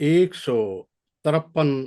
153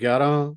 11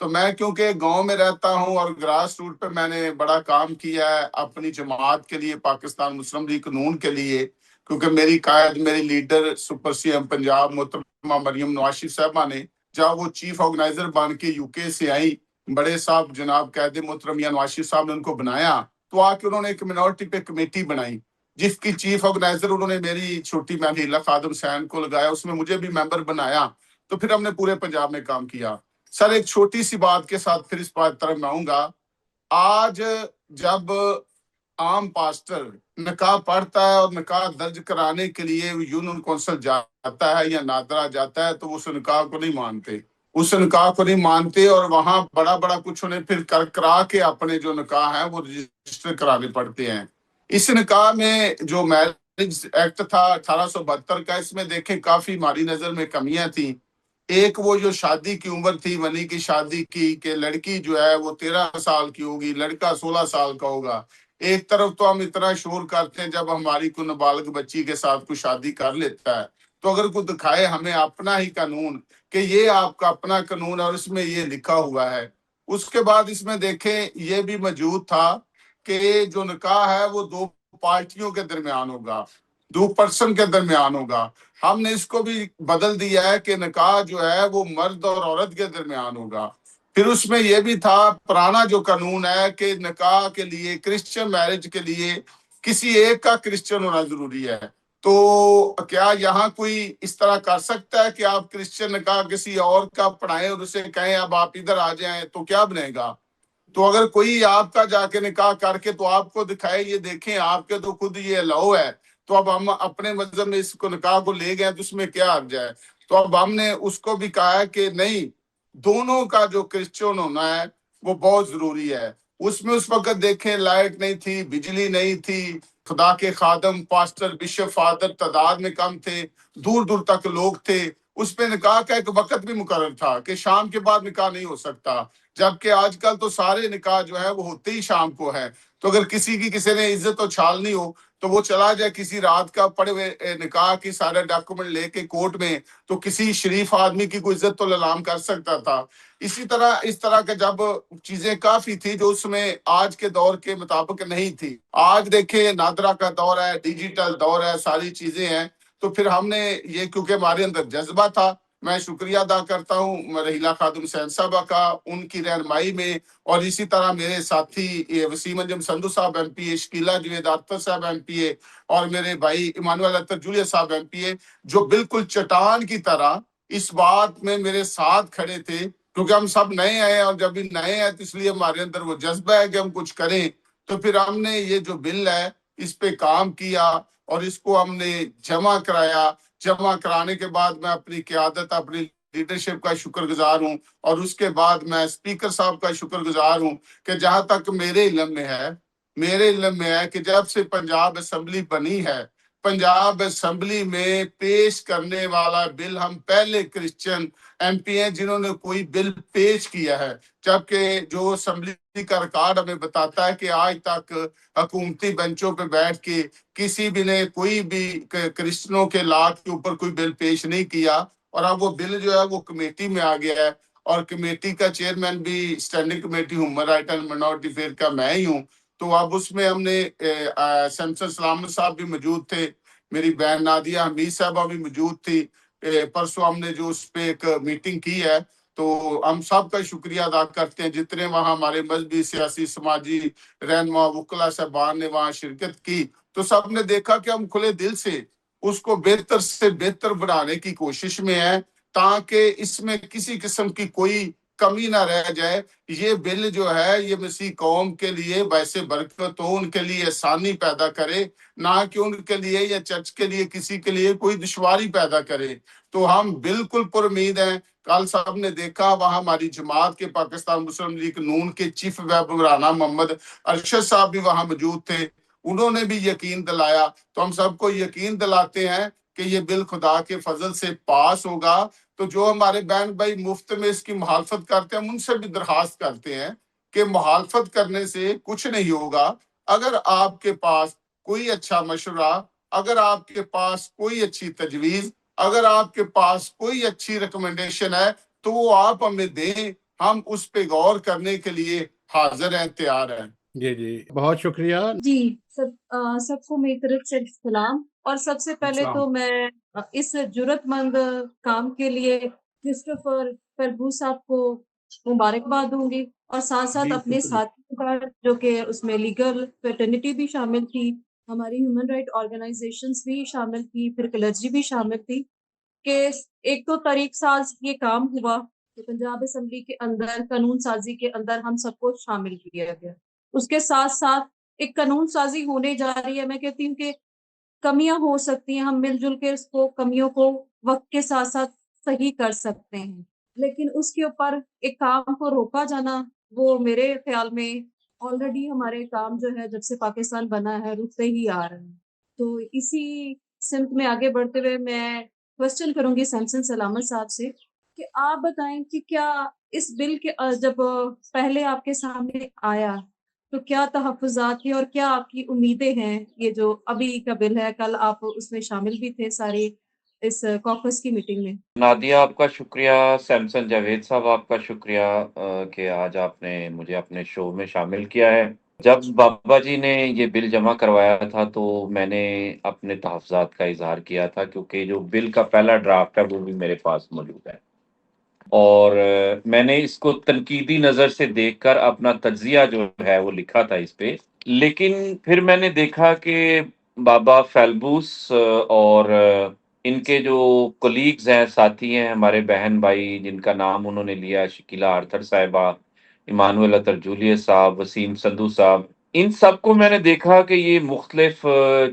تو میں کیونکہ گاؤں میں رہتا ہوں اور گراس روٹ پہ میں نے بڑا کام کیا ہے اپنی جماعت کے لیے، پاکستان مسلم لیگ نون کے لیے، کیونکہ میری قائد، میری لیڈر سپر سی ایم پنجاب محترمہ مریم نواز شریف صاحبہ نے، جب وہ چیف آرگنائزر بن کے یو کے سے آئی، بڑے صاحب جناب قائد محترم نواز شریف صاحب نے ان کو بنایا، تو آ کے انہوں نے ایک منورٹی پہ کمیٹی بنائی جس کی چیف آرگنائزر انہوں نے میری چھوٹی بہن ہیلا خادم حسین کو لگایا، اس میں مجھے بھی ممبر بنایا، تو پھر ہم نے پورے پنجاب میں کام کیا۔ سر ایک چھوٹی سی بات کے ساتھ پھر اس بات طرف میں آؤں گا۔ آج جب عام پاسٹر نکاح پڑھتا ہے اور نکاح درج کرانے کے لیے یونین کونسل جاتا ہے یا نادرا جاتا ہے، تو وہ اس نکاح کو نہیں مانتے، اس نکاح کو نہیں مانتے، اور وہاں بڑا بڑا کچھ انہیں پھر کرا کے اپنے جو نکاح ہیں وہ رجسٹر کرانے پڑتے ہیں۔ اس نکاح میں جو میرج ایکٹ تھا 1872 کا، اس میں دیکھیں کافی ہماری نظر میں کمیاں تھیں۔ ایک وہ جو شادی کی عمر تھی، منی کی شادی کی، کہ لڑکی جو ہے وہ 13 سال کی ہوگی، لڑکا 16 سال کا ہوگا۔ ایک طرف تو ہم اتنا شور کرتے ہیں جب ہماری کوئی نابالغ بچی کے ساتھ کوئی شادی کر لیتا ہے، تو اگر کوئی دکھائے ہمیں اپنا ہی قانون کہ یہ آپ کا اپنا قانون ہے اور اس میں یہ لکھا ہوا ہے۔ اس کے بعد اس میں دیکھیں یہ بھی موجود تھا کہ جو نکاح ہے وہ دو پارٹیوں کے درمیان ہوگا، دو پرسن کے درمیان ہوگا۔ ہم نے اس کو بھی بدل دیا ہے کہ نکاح جو ہے وہ مرد اور عورت کے درمیان ہوگا۔ پھر اس میں یہ بھی تھا، پرانا جو قانون ہے کہ نکاح کے لیے، کرسچن میرج کے لیے کسی ایک کا کرسچن ہونا ضروری ہے۔ تو کیا یہاں کوئی اس طرح کر سکتا ہے کہ آپ کرسچن نکاح کسی اور کا پڑھائیں اور اسے کہیں اب آپ ادھر آ جائیں، تو کیا بنے گا؟ تو اگر کوئی آپ کا جا کے نکاح کر کے تو آپ کو دکھائے یہ دیکھیں آپ کے تو خود یہ الاؤ ہے، تو اب ہم اپنے مذہب میں اس کو نکاح کو لے گئے تو اس میں کیا حرج ہے؟ تو اب ہم نے اس کو بھی کہا ہے کہ نہیں، دونوں کا جو کرسچن ہونا ہے وہ بہت ضروری ہے۔ اس میں اس وقت دیکھیں لائٹ نہیں تھی، بجلی نہیں تھی، خدا کے خادم، پاسٹر، بشپ، فادر تعداد میں کم تھے، دور دور تک لوگ تھے۔ اس پہ نکاح کا ایک وقت بھی مقرر تھا کہ شام کے بعد نکاح نہیں ہو سکتا، جبکہ آج کل تو سارے نکاح جو ہے وہ ہوتے ہی شام کو ہے۔ تو اگر کسی کی کسی نے عزت و چھالنی ہو تو وہ چلا جائے کسی رات کا پڑے ہوئے نکاح کی سارے ڈاکومنٹ لے کے کورٹ میں، تو کسی شریف آدمی کی کوئی عزت تو للام کر سکتا تھا۔ اسی طرح اس طرح کے جب چیزیں کافی تھی جو اس میں آج کے دور کے مطابق نہیں تھی۔ آج دیکھیں نادرا کا دور ہے، ڈیجیٹل دور ہے، ساری چیزیں ہیں، تو پھر ہم نے یہ کیونکہ ہمارے اندر جذبہ تھا، میں شکریہ ادا کرتا ہوں رحیلہ خادم حسین صاحبہ کا، ان کی رہنمائی میں، اور اسی طرح میرے ساتھی وسیم انجم سندھو صاحب ایم پی اے، شکیلا جوید آرتر صاحب ایم پی اے، اور میرے بھائی ایمانویل اختر جولیس صاحب ایم پی اے، جو بالکل چٹان کی طرح اس بات میں میرے ساتھ کھڑے تھے، کیونکہ ہم سب نئے ہیں، اور جب بھی نئے ہیں تو اس لیے ہمارے اندر وہ جذبہ ہے کہ ہم کچھ کریں۔ تو پھر ہم نے یہ جو بل ہے اس پہ کام کیا اور اس کو ہم نے جمع کرایا۔ جمع کرانے کے بعد میں اپنی قیادت، اپنی لیڈرشپ کا شکر گزار ہوں، اور اس کے بعد میں اسپیکر صاحب کا شکر گزار ہوں کہ جہاں تک میرے علم میں ہے کہ جب سے پنجاب اسمبلی بنی ہے، پنجاب اسمبلی میں پیش کرنے والا بل ہم پہلے کرسچن ایم پی ہیں جنہوں نے کوئی بل پیش کیا ہے، جبکہ جو اسمبلی کا ریکارڈ ہمیں بتاتا ہے کہ آج تک حکومتی بینچوں پہ بیٹھ کے کسی بھی نے کوئی بھی کرسچنوں کے لا کے اوپر کوئی بل پیش نہیں کیا۔ اور اب وہ بل جو ہے وہ کمیٹی میں آ گیا ہے، اور کمیٹی کا چیئرمین بھی standing committee human right and minority affair کا میں ہی ہوں۔ تو اب اس میں ہم نے سمسن سلامت صاحب بھی موجود تھے، میری بہن نادیہ حمید صاحبہ بھی موجود تھی۔ پرسوں ہم نے جو اس پہ ایک میٹنگ کی ہے، تو ہم سب کا شکریہ ادا کرتے ہیں جتنے وہاں ہمارے مذہبی، سیاسی، سماجی رہنما، وکلا صاحبان نے وہاں شرکت کی۔ تو سب نے دیکھا کہ ہم کھلے دل سے اس کو بہتر سے بہتر بنانے کی کوشش میں ہیں، تاکہ اس میں کسی قسم کی کوئی کمی نہ رہ جائے۔ یہ بل جو ہے یہ مسیح قوم کے لیے باعث برکت ہو، ان کے لیے آسانی پیدا کرے، نہ کہ ان کے لیے یا چرچ کے لیے کسی کے لیے کوئی دشواری پیدا کرے۔ تو ہم بالکل پر امید ہیں۔ کل صاحب نے دیکھا وہاں ہماری جماعت کے پاکستان مسلم لیگ نون کے چیف ویب رانا محمد ارشد صاحب بھی وہاں موجود تھے، انہوں نے بھی یقین دلایا۔ تو ہم سب کو یقین دلاتے ہیں کہ یہ بل خدا کے فضل سے پاس ہوگا۔ تو جو ہمارے بہن بھائی مفت میں اس کی مخالفت کرتے ہیں، ہم ان سے بھی درخواست کرتے ہیں کہ مخالفت کرنے سے کچھ نہیں ہوگا۔ اگر آپ کے پاس کوئی اچھا مشورہ، اگر آپ کے پاس کوئی اچھی تجویز، اگر آپ کے پاس کوئی اچھی ریکمنڈیشن ہے تو وہ آپ ہمیں دیں، ہم اس پہ غور کرنے کے لیے حاضر ہیں، تیار ہیں۔ جی بہت شکریہ۔ جی سب کو میری طرف سے سلام، اور سب سے پہلے تو میں اس جرت مند کام کے لیے کرسٹوفر فربوس صاحب کو مبارکباد دوں گی، اور ساتھ ساتھ اپنے ساتھیوں کا، جو کہ اس میں لیگل فیٹرنیٹی بھی شامل تھی، ہماری ہیومن رائٹ آرگنائزیشنز بھی شامل تھی، پھر کلرجی بھی شامل تھی، کہ ایک تو طریق ساز یہ کام ہوا کہ پنجاب اسمبلی کے اندر قانون سازی کے اندر ہم سب کو شامل کیا گیا۔ اس کے ساتھ ساتھ ایک قانون سازی ہونے جا رہی ہے، میں کہتی ہوں کہ کمیاں ہو سکتی ہیں، ہم مل جل کے اس کو کمیوں کو وقت کے ساتھ ساتھ صحیح کر سکتے ہیں، لیکن اس کے اوپر ایک کام کو روکا جانا، وہ میرے خیال میں آلریڈی ہمارے کام جو ہے جب سے پاکستان بنا ہے رکتے ہی آ رہے ہیں۔ تو اسی سمت میں آگے بڑھتے ہوئے میں کوشچن کروں گی سیمسن سلامت صاحب سے کہ آپ بتائیں کہ کیا اس بل کے جب پہلے آپ کے سامنے آیا تو کیا تحفظات تھے اور کیا آپ کی امیدیں ہیں؟ یہ جو ابھی کا بل ہے، کل آپ اس میں شامل بھی تھے ساری اس کاکس کی میٹنگ میں۔ نادیہ آپ کا شکریہ، سیمسن جاوید صاحب آپ کا شکریہ کہ آج آپ نے مجھے اپنے شو میں شامل کیا ہے۔ جب بابا جی نے یہ بل جمع کروایا تھا تو میں نے اپنے تحفظات کا اظہار کیا تھا، کیونکہ جو بل کا پہلا ڈرافٹ ہے وہ بھی میرے پاس موجود ہے، اور میں نے اس کو تنقیدی نظر سے دیکھ کر اپنا تجزیہ جو ہے وہ لکھا تھا اس پہ، لیکن پھر میں نے دیکھا کہ بابا فیلبوس اور ان کے جو کولیگز ہیں، ساتھی ہیں، ہمارے بہن بھائی جن کا نام انہوں نے لیا، شکیلا آرتھر صاحبہ، ایمانویل اطر جولیس صاحب، وسیم سندھو صاحب، ان سب کو میں نے دیکھا کہ یہ مختلف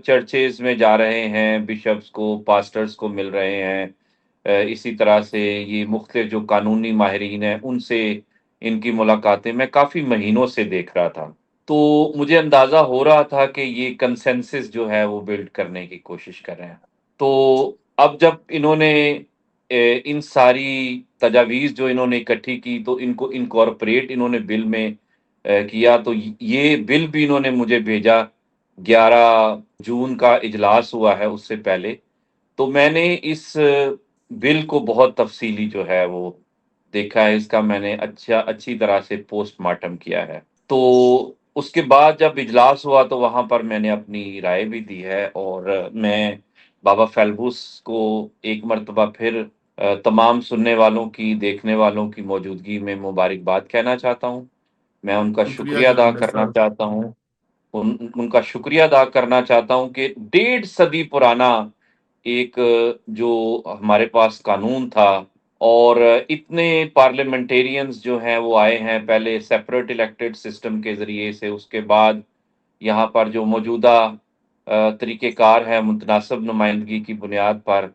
چرچز میں جا رہے ہیں، بشپس کو، پاسٹرز کو مل رہے ہیں، اسی طرح سے یہ مختلف جو قانونی ماہرین ہیں ان سے ان کی ملاقاتیں میں کافی مہینوں سے دیکھ رہا تھا، تو مجھے اندازہ ہو رہا تھا کہ یہ کنسنسس جو ہے وہ بلڈ کرنے کی کوشش کر رہے ہیں۔ تو اب جب انہوں نے ان ساری تجاویز جو انہوں نے اکٹھی کی تو ان کو انکارپوریٹ انہوں نے بل میں کیا، تو یہ بل بھی انہوں نے مجھے بھیجا۔ 11 جون کا اجلاس ہوا ہے اس سے پہلے، تو میں نے اس بل کو بہت تفصیلی جو ہے وہ دیکھا ہے، اس کا میں نے اچھی طرح سے پوسٹ مارٹم کیا ہے۔ تو اس کے بعد جب اجلاس ہوا تو وہاں پر میں نے اپنی رائے بھی دی ہے، اور میں بابا فیلبوس کو ایک مرتبہ پھر تمام سننے والوں کی، دیکھنے والوں کی موجودگی میں مبارکباد کہنا چاہتا ہوں۔ میں ان کا شکریہ ادا کرنا چاہتا ہوں، ان کا شکریہ ادا کرنا چاہتا ہوں کہ 1.5 صدی پرانا ایک جو ہمارے پاس قانون تھا، اور اتنے پارلیمنٹیرینز جو ہیں وہ آئے ہیں، پہلے سیپریٹ الیکٹڈ سسٹم کے ذریعے سے، اس کے بعد یہاں پر جو موجودہ طریقہ کار ہے متناسب نمائندگی کی بنیاد پر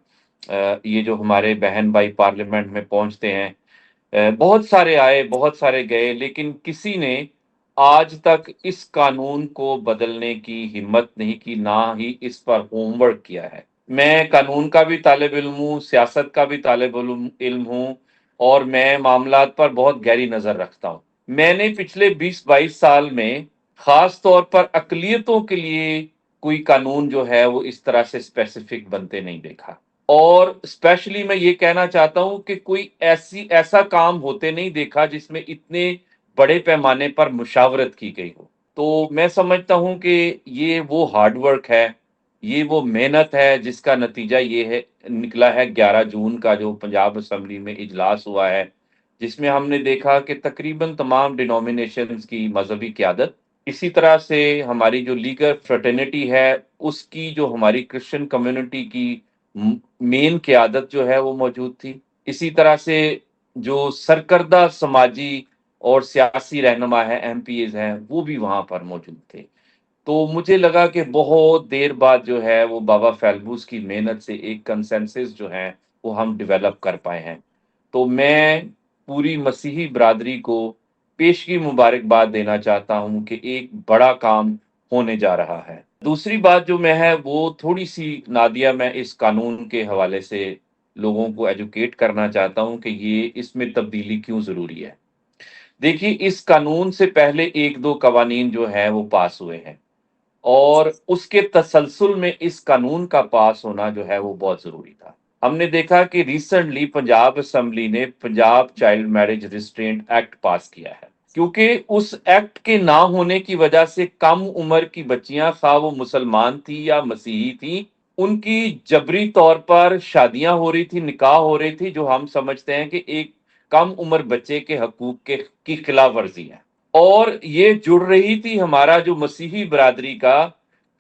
یہ جو ہمارے بہن بھائی پارلیمنٹ میں پہنچتے ہیں، بہت سارے آئے، بہت سارے گئے، لیکن کسی نے آج تک اس قانون کو بدلنے کی ہمت نہیں کی، نہ ہی اس پر ہوم ورک کیا ہے۔ میں قانون کا بھی طالب علم ہوں، سیاست کا بھی طالب علم ہوں، اور میں معاملات پر بہت گہری نظر رکھتا ہوں۔ میں نے پچھلے 20-22 سال میں خاص طور پر اقلیتوں کے لیے کوئی قانون جو ہے وہ اس طرح سے اسپیسیفک بنتے نہیں دیکھا، اور اسپیشلی میں یہ کہنا چاہتا ہوں کہ کوئی ایسا کام ہوتے نہیں دیکھا جس میں اتنے بڑے پیمانے پر مشاورت کی گئی ہو۔ تو میں سمجھتا ہوں کہ یہ وہ ہارڈ ورک ہے، یہ وہ محنت ہے جس کا نتیجہ یہ ہے نکلا ہے 11 جون کا جو پنجاب اسمبلی میں اجلاس ہوا ہے، جس میں ہم نے دیکھا کہ تقریباً تمام ڈینومینیشنز کی مذہبی قیادت، اسی طرح سے ہماری جو لیگل فریٹرنیٹی ہے اس کی، جو ہماری کرسچن کمیونٹی کی مین قیادت جو ہے وہ موجود تھی، اسی طرح سے جو سرکردہ سماجی اور سیاسی رہنما ہے، ایم پی ایز ہیں، وہ بھی وہاں پر موجود تھے۔ تو مجھے لگا کہ بہت دیر بعد جو ہے وہ بابا فیلبوس کی محنت سے ایک کنسنسس جو ہے وہ ہم ڈیولپ کر پائے ہیں۔ تو میں پوری مسیحی برادری کو پیشگی مبارکباد دینا چاہتا ہوں کہ ایک بڑا کام ہونے جا رہا ہے۔ دوسری بات جو میں ہے وہ تھوڑی سی نادیہ، میں اس قانون کے حوالے سے لوگوں کو ایجوکیٹ کرنا چاہتا ہوں کہ یہ اس میں تبدیلی کیوں ضروری ہے۔ دیکھیے، اس قانون سے پہلے 1-2 قوانین جو ہیں وہ پاس ہوئے ہیں، اور اس کے تسلسل میں اس قانون کا پاس ہونا جو ہے وہ بہت ضروری تھا۔ ہم نے دیکھا کہ ریسنٹلی پنجاب اسمبلی نے Punjab child marriage restraint act pass کیا ہے، کیونکہ اس ایکٹ کے نہ ہونے کی وجہ سے کم عمر کی بچیاں، خواہ وہ مسلمان تھی یا مسیحی تھی، ان کی جبری طور پر شادیاں ہو رہی تھی، نکاح ہو رہی تھی، جو ہم سمجھتے ہیں کہ ایک کم عمر بچے کے حقوق کی خلاف ورزی ہے۔ اور یہ جڑ رہی تھی ہمارا جو مسیحی برادری کا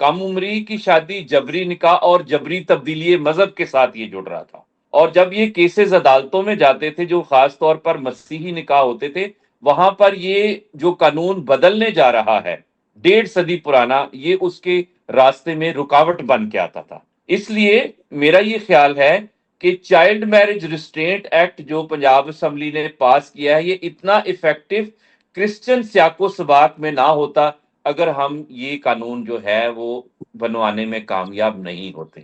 کم عمری کی شادی، جبری نکاح اور جبری تبدیلی مذہب کے ساتھ یہ جڑ رہا تھا۔ اور جب یہ کیسز عدالتوں میں جاتے تھے جو خاص طور پر مسیحی نکاح ہوتے تھے، وہاں پر یہ جو قانون بدلنے جا رہا ہے 1.5 صدی پرانا، یہ اس کے راستے میں رکاوٹ بن کے آتا تھا۔ اس لیے میرا یہ خیال ہے کہ چائلڈ میرج ریسٹرینٹ ایکٹ جو پنجاب اسمبلی نے پاس کیا ہے، یہ اتنا افیکٹو کرسچن سیاق و سباق میں نہ ہوتا اگر ہم یہ قانون جو ہے وہ بنوانے میں کامیاب نہیں ہوتے۔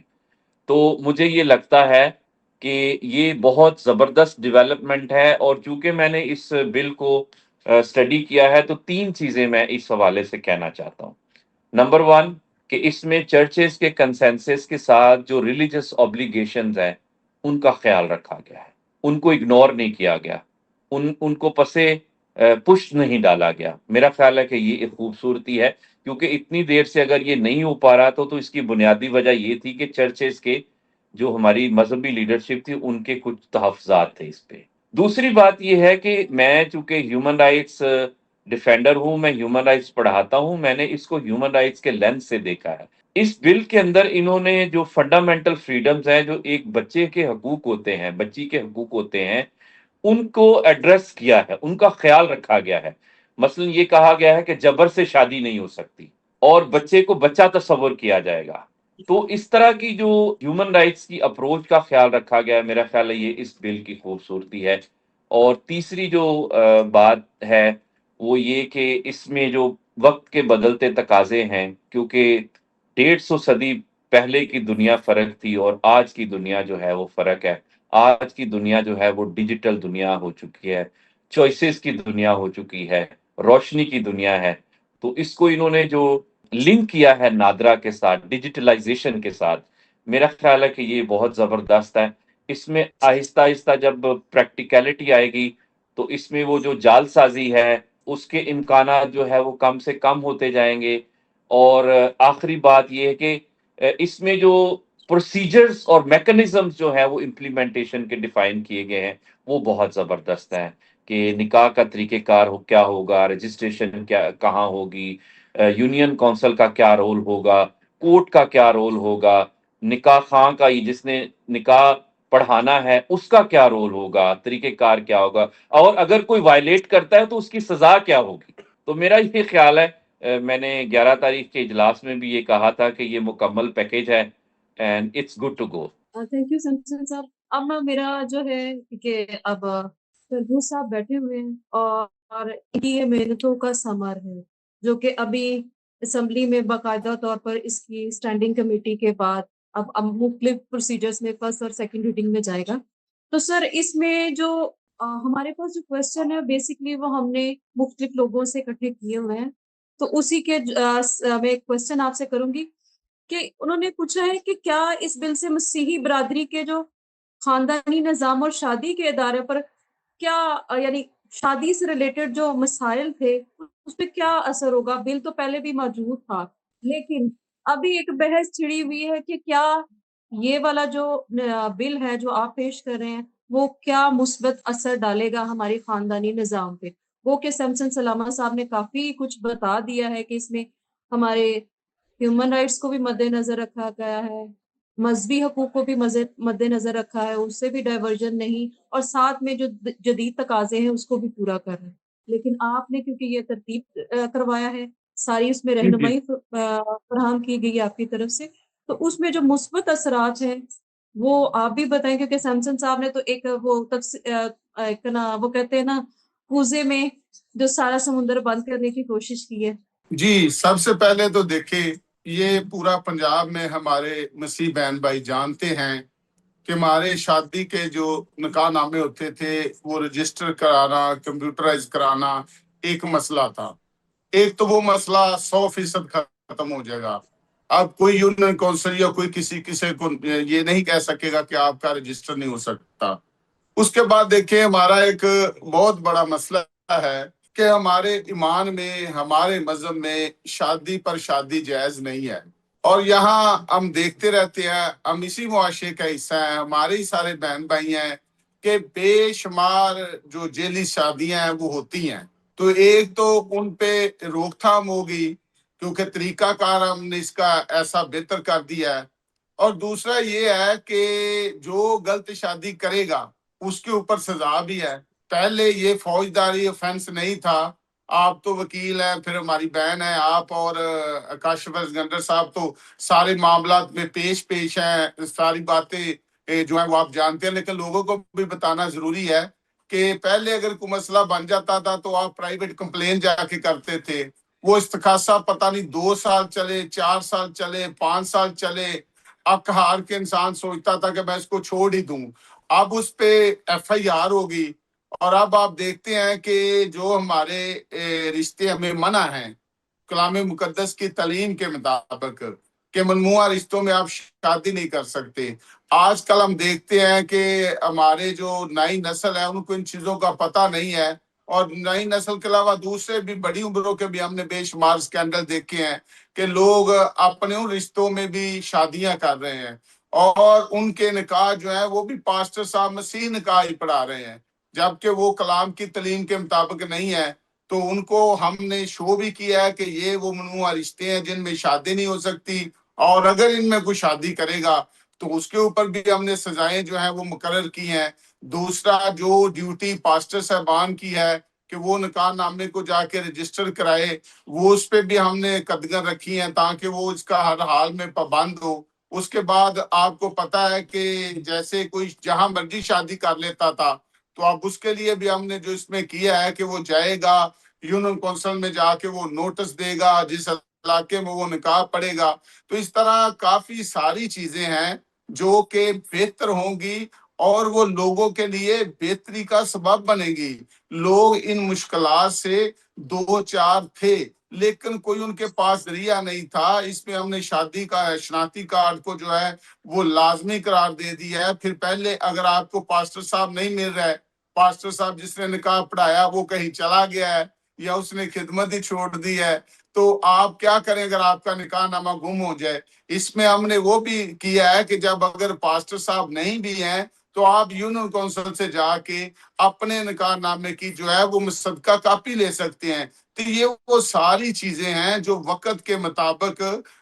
تو مجھے یہ لگتا ہے کہ یہ بہت زبردست ڈیولپمنٹ ہے، اور چونکہ میں نے اس بل کو اسٹڈی کیا ہے تو 3 چیزیں میں اس حوالے سے کہنا چاہتا ہوں۔ نمبر 1 کہ اس میں چرچز کے کنسنسس کے ساتھ جو ریلیجس اوبلیگیشنز ہیں ان کا خیال رکھا گیا ہے، ان کو اگنور نہیں کیا گیا، ان کو پسے پشت نہیں ڈالا گیا۔ میرا خیال ہے کہ یہ ایک خوبصورتی ہے، کیونکہ اتنی دیر سے اگر یہ نہیں ہو پا رہا تو اس کی بنیادی وجہ یہ تھی کہ چرچز کے جو ہماری مذہبی لیڈرشپ تھی ان کے کچھ تحفظات تھے اس پہ۔ دوسری بات یہ ہے کہ میں چونکہ ہیومن رائٹس ڈیفینڈر ہوں، میں ہیومن رائٹس پڑھاتا ہوں، میں نے اس کو ہیومن رائٹس کے لینس سے دیکھا ہے۔ اس بل کے اندر انہوں نے جو فنڈامنٹل فریڈمز ہیں، جو ایک بچے کے حقوق ہوتے ہیں، بچی کے حقوق ہوتے ہیں، ان کو ایڈریس کیا ہے، ان کا خیال رکھا گیا ہے۔ مثلا یہ کہا گیا ہے کہ جبر سے شادی نہیں ہو سکتی، اور بچے کو بچہ تصور کیا جائے گا۔ تو اس طرح کی جو ہیومن رائٹس کی اپروچ کا خیال رکھا گیا ہے، میرا خیال ہے یہ اس بل کی خوبصورتی ہے۔ اور تیسری جو بات ہے وہ یہ کہ اس میں جو وقت کے بدلتے تقاضے ہیں، کیونکہ 150 صدی پہلے کی دنیا فرق تھی اور آج کی دنیا جو ہے وہ فرق ہے۔ آج کی دنیا جو ہے وہ ڈیجیٹل دنیا ہو چکی ہے، چوائسز کی دنیا ہو چکی ہے، روشنی کی دنیا ہے۔ تو اس کو انہوں نے جو لنک کیا ہے نادرا کے ساتھ، ڈیجیٹلائزیشن کے ساتھ، میرا خیال ہے کہ یہ بہت زبردست ہے۔ اس میں آہستہ آہستہ جب پریکٹیکلٹی آئے گی تو اس میں وہ جو جال سازی ہے اس کے امکانات جو ہے وہ کم سے کم ہوتے جائیں گے۔ اور آخری بات یہ ہے کہ اس میں جو پروسیجرز اور میکنزمز جو ہے وہ امپلیمنٹیشن کے ڈیفائن کیے گئے ہیں وہ بہت زبردست ہیں، کہ نکاح کا طریقہ کار کیا ہوگا، رجسٹریشن کہاں ہوگی، یونین کونسل کا کیا رول ہوگا، کورٹ کا کیا رول ہوگا، نکاح خواہ کا جس نے نکاح پڑھانا ہے اس کا کیا رول ہوگا، طریقہ کار کیا ہوگا، اور اگر کوئی وائلیٹ کرتا ہے تو اس کی سزا کیا ہوگی۔ تو میرا یہ خیال ہے، میں نے 11 تاریخ کے اجلاس میں بھی یہ کہا تھا کہ یہ مکمل پیکیج ہے and it's good to go. Thank you Samson صاحب۔ اب میرا جو ہے کہ اب فربوز صاحب بیٹھے ہوئے ہیں اور ان کی یہ محنتوں کا ثمر ہے جو کہ ابھی اسمبلی میں باقاعدہ طور پر اس کی اسٹینڈنگ کمیٹی کے بعد اب مختلف پروسیجرز میں فرسٹ اور سیکنڈ ریڈنگ میں جائے گا۔ تو سر اس میں جو ہمارے پاس جو کوشچن ہے بیسکلی وہ ہم نے مختلف لوگوں سے اکٹھے کیے ہوئے ہیں، تو اسی کے میں ایک کوشچن آپ سے کروں گی کہ انہوں نے پوچھا ہے کہ کیا اس بل سے مسیحی برادری کے جو خاندانی نظام اور شادی کے ادارے پر کیا یعنی شادی سے ریلیٹڈ جو مسائل تھے اس پہ کیا اثر ہوگا؟ بل تو پہلے بھی موجود تھا، لیکن ابھی ایک بحث چھڑی ہوئی ہے کہ کیا یہ والا جو بل ہے جو آپ پیش کر رہے ہیں وہ کیا مثبت اثر ڈالے گا ہماری خاندانی نظام پہ۔ وہ کہ سمسن سلامہ صاحب نے کافی کچھ بتا دیا ہے کہ اس میں ہمارے ہیومن رائٹس کو بھی مد نظر رکھا گیا ہے، مذہبی حقوق کو بھی مد نظر رکھا ہے، اس سے بھی ڈائیورژن نہیں، اور ساتھ میں جو جدید تقاضے ہیں اس کو بھی پورا کر رہے ہیں۔ لیکن آپ نے کیونکہ یہ ترتیب کروایا ہے، ساری اس میں رہنمائی فراہم کی گئی آپ کی طرف سے، تو اس میں جو مثبت اثرات ہیں وہ آپ بھی بتائیں، کیونکہ سیمسن صاحب نے تو ایک وہ کہتے ہیں نا کوزے میں جو سارا سمندر بند کرنے کی کوشش کی ہے۔ جی، سب سے پہلے تو دیکھیں، یہ پورا پنجاب میں ہمارے مسیح بہن بھائی جانتے ہیں کہ ہمارے شادی کے جو نکاح نامے ہوتے تھے وہ رجسٹر کرانا، کمپیوٹرائز کرانا ایک مسئلہ تھا۔ ایک تو وہ مسئلہ 100% ختم ہو جائے گا۔ اب کوئی یونین کونسل یا کوئی کسی کو یہ نہیں کہہ سکے گا کہ آپ کا رجسٹر نہیں ہو سکتا۔ اس کے بعد دیکھیں ہمارا ایک بہت بڑا مسئلہ ہے کہ ہمارے ایمان میں، ہمارے مذہب میں شادی پر شادی جائز نہیں ہے، اور یہاں ہم دیکھتے رہتے ہیں، ہم اسی معاشرے کا حصہ ہیں، ہمارے ہی سارے بہن بھائی ہیں کہ بے شمار جو جیلی شادیاں ہیں وہ ہوتی ہیں۔ تو ایک تو ان پہ روک تھام ہوگی کیونکہ طریقہ کار ہم نے اس کا ایسا بہتر کر دیا ہے، اور دوسرا یہ ہے کہ جو غلط شادی کرے گا اس کے اوپر سزا بھی ہے۔ پہلے یہ فوجداری آفینس نہیں تھا، آپ تو وکیل ہیں، پھر ہماری بہن ہے، آپ اور کاشف گنڈر صاحب تو سارے معاملات میں پیش ہیں، ساری باتیں جو ہیں وہ آپ جانتے ہیں، لیکن لوگوں کو بھی بتانا ضروری ہے کہ پہلے اگر کوئی مسئلہ بن جاتا تھا تو آپ پرائیویٹ کمپلین جا کے کرتے تھے، وہ استخاصہ پتہ نہیں 2 سال چلے، 4 سال چلے، 5 سال چلے، اب ہار کے انسان سوچتا تھا کہ میں اس کو چھوڑ ہی دوں۔ اب اس پہ ایف آئی آر ہوگی، اور اب آپ دیکھتے ہیں کہ جو ہمارے رشتے ہمیں منع ہیں کلام مقدس کی تعلیم کے مطابق کہ ممنوعہ رشتوں میں آپ شادی نہیں کر سکتے۔ آج کل ہم دیکھتے ہیں کہ ہمارے جو نئی نسل ہے ان کو ان چیزوں کا پتہ نہیں ہے، اور نئی نسل کے علاوہ دوسرے بھی بڑی عمروں کے بھی ہم نے بے شمار سکینڈل دیکھے ہیں کہ لوگ اپنے ان رشتوں میں بھی شادیاں کر رہے ہیں، اور ان کے نکاح جو ہیں وہ بھی پاسٹر صاحب مسیح نکاح ہی پڑھا رہے ہیں، جبکہ وہ کلام کی تعلیم کے مطابق نہیں ہے۔ تو ان کو ہم نے شو بھی کیا ہے کہ یہ وہ ممنوعہ رشتے ہیں جن میں شادی نہیں ہو سکتی، اور اگر ان میں کوئی شادی کرے گا تو اس کے اوپر بھی ہم نے سزائیں جو ہیں وہ مقرر کی ہیں۔ دوسرا جو ڈیوٹی پاسٹر صاحبان کی ہے کہ وہ نکاح نامے کو جا کے رجسٹر کرائے، وہ اس پہ بھی ہم نے قدغن رکھی ہیں تاکہ وہ اس کا ہر حال میں پابند ہو۔ اس کے بعد آپ کو پتا ہے کہ جیسے کوئی جہاں مرضی شادی کر لیتا تھا، تو اب اس کے لیے بھی ہم نے جو اس میں کیا ہے کہ وہ جائے گا یونین کونسل میں جا کے وہ نوٹس دے گا جس علاقے میں وہ نکاح پڑے گا۔ تو اس طرح کافی ساری چیزیں ہیں جو کہ بہتر ہوں گی، اور وہ لوگوں کے لیے بہتری کا سبب بنے گی۔ لوگ ان مشکلات سے 2-4 تھے لیکن کوئی ان کے پاس ذریعہ نہیں تھا۔ اس میں ہم نے شادی کا شناختی کارڈ کو جو ہے وہ لازمی قرار دے دیا ہے۔ پھر پہلے اگر آپ کو پاسٹر صاحب نہیں مل رہا ہے، پاسٹر صاحب جس نے نکاح پڑھایا وہ کہیں چلا گیا ہے یا اس نے خدمت ہی چھوڑ دی ہے، تو آپ کیا کریں اگر آپ کا نکاح نامہ گم ہو جائے۔ اس میں ہم نے وہ بھی کیا ہے کہ جب اگر پاسٹر صاحب نہیں بھی ہیں تو آپ یونین کونسل سے جا کے اپنے نکاح نامے کی جو ہے وہ مصدقہ کاپی لے سکتے ہیں۔ تو یہ وہ ساری چیزیں ہیں جو وقت کے مطابق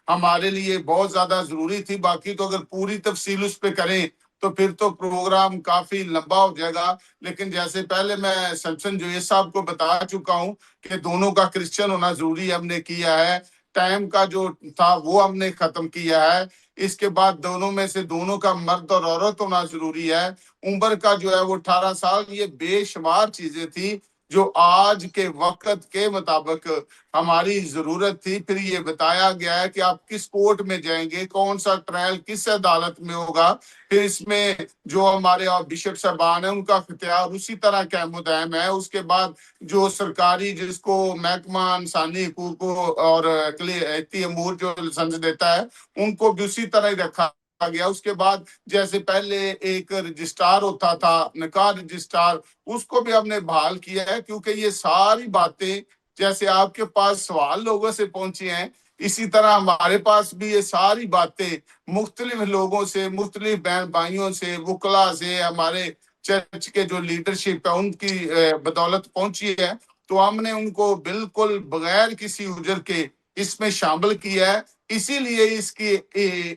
ہمارے لیے بہت زیادہ ضروری تھی۔ باقی تو اگر پوری تفصیل اس پہ کریں تو پھر تو پروگرام کافی لمبا ہو جائے گا، لیکن جیسے پہلے میں سیمسن جویس صاحب کو بتا چکا ہوں کہ دونوں کا کرسچن ہونا ضروری ہم نے کیا ہے، ٹائم کا جو تھا وہ ہم نے ختم کیا ہے، اس کے بعد دونوں میں سے دونوں کا مرد اور عورت ہونا ضروری ہے، عمر کا جو ہے وہ 18 سال، یہ بے شمار چیزیں تھی جو آج کے وقت کے مطابق ہماری ضرورت تھی۔ پھر یہ بتایا گیا ہے کہ آپ کس کورٹ میں جائیں گے، کون سا ٹرائل کس عدالت میں ہوگا، پھر اس میں جو ہمارے بشپ صاحبان ہیں ان کا اختیار اسی طرح قائم و دائم ہے۔ اس کے بعد جو سرکاری جس کو محکمہ انسانی حقوق اور اقلیتی امور جو لائسنس دیتا ہے ان کو بھی اسی طرح ہی رکھا گیا۔ اس کے بعد جیسے پہلے ایک رجسٹرار ہوتا تھا نکاح رجسٹرار، اس کو بھی ہم نے بحال کیا ہے، کیونکہ یہ ساری باتیں جیسے آپ کے پاس سوال لوگوں سے پہنچے ہیں اسی طرح ہمارے پاس بھی یہ ساری باتیں مختلف لوگوں سے، مختلف بہن بھائیوں سے، وکلا سے، ہمارے چرچ کے جو لیڈرشپ ہے ان کی بدولت پہنچی ہے، تو ہم نے ان کو بالکل بغیر کسی اجر کے اس میں شامل کیا ہے، اسی لیے اس کی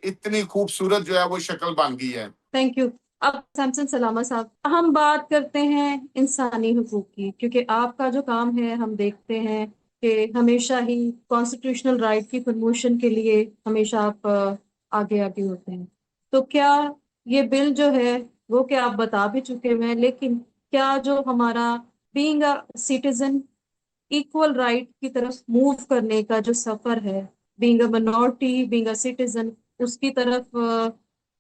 اتنی خوبصورت جو ہے وہ شکل بن گئی ہے۔ Thank you. اب سیمسن سلامت صاحب، ہم بات کرتے ہیں انسانی حقوق کی، کیونکہ آپ کا جو کام ہے ہم دیکھتے ہیں کہ ہمیشہ ہی کانسٹیٹیوشنل رائٹ کی پروموشن کے لیے ہمیشہ آپ آگے آگے ہوتے ہیں۔ تو کیا یہ بل جو ہے وہ کہ آپ بتا بھی چکے ہوئے ہیں، لیکن کیا جو ہمارا being a citizen equal right کی طرف موو کرنے کا جو سفر ہے، being a minority, being a citizen, اس کی طرف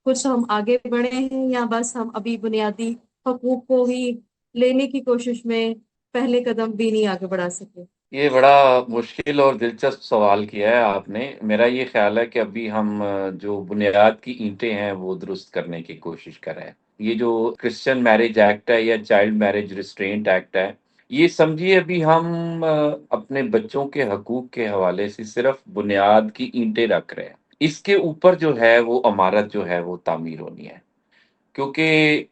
کچھ ہم آگے بڑھے ہیں، یا بس ہم ابھی بنیادی حقوق کو ہی لینے کی کوشش میں پہلے قدم بھی نہیں آگے بڑھا سکے؟ یہ بڑا مشکل اور دلچسپ سوال کیا ہے آپ نے۔ میرا یہ خیال ہے کہ ابھی ہم جو بنیاد کی اینٹیں ہیں وہ درست کرنے کی کوشش کر رہے ہیں۔ یہ جو کرسچن میرج ایکٹ ہے یا چائلڈ میرج ریسٹرینٹ ایکٹ ہے، یہ سمجھیے ابھی ہم اپنے بچوں کے حقوق کے حوالے سے صرف بنیاد کی اینٹیں رکھ رہے ہیں۔ اس کے اوپر جو ہے وہ عمارت جو ہے وہ تعمیر ہونی ہے۔ کیونکہ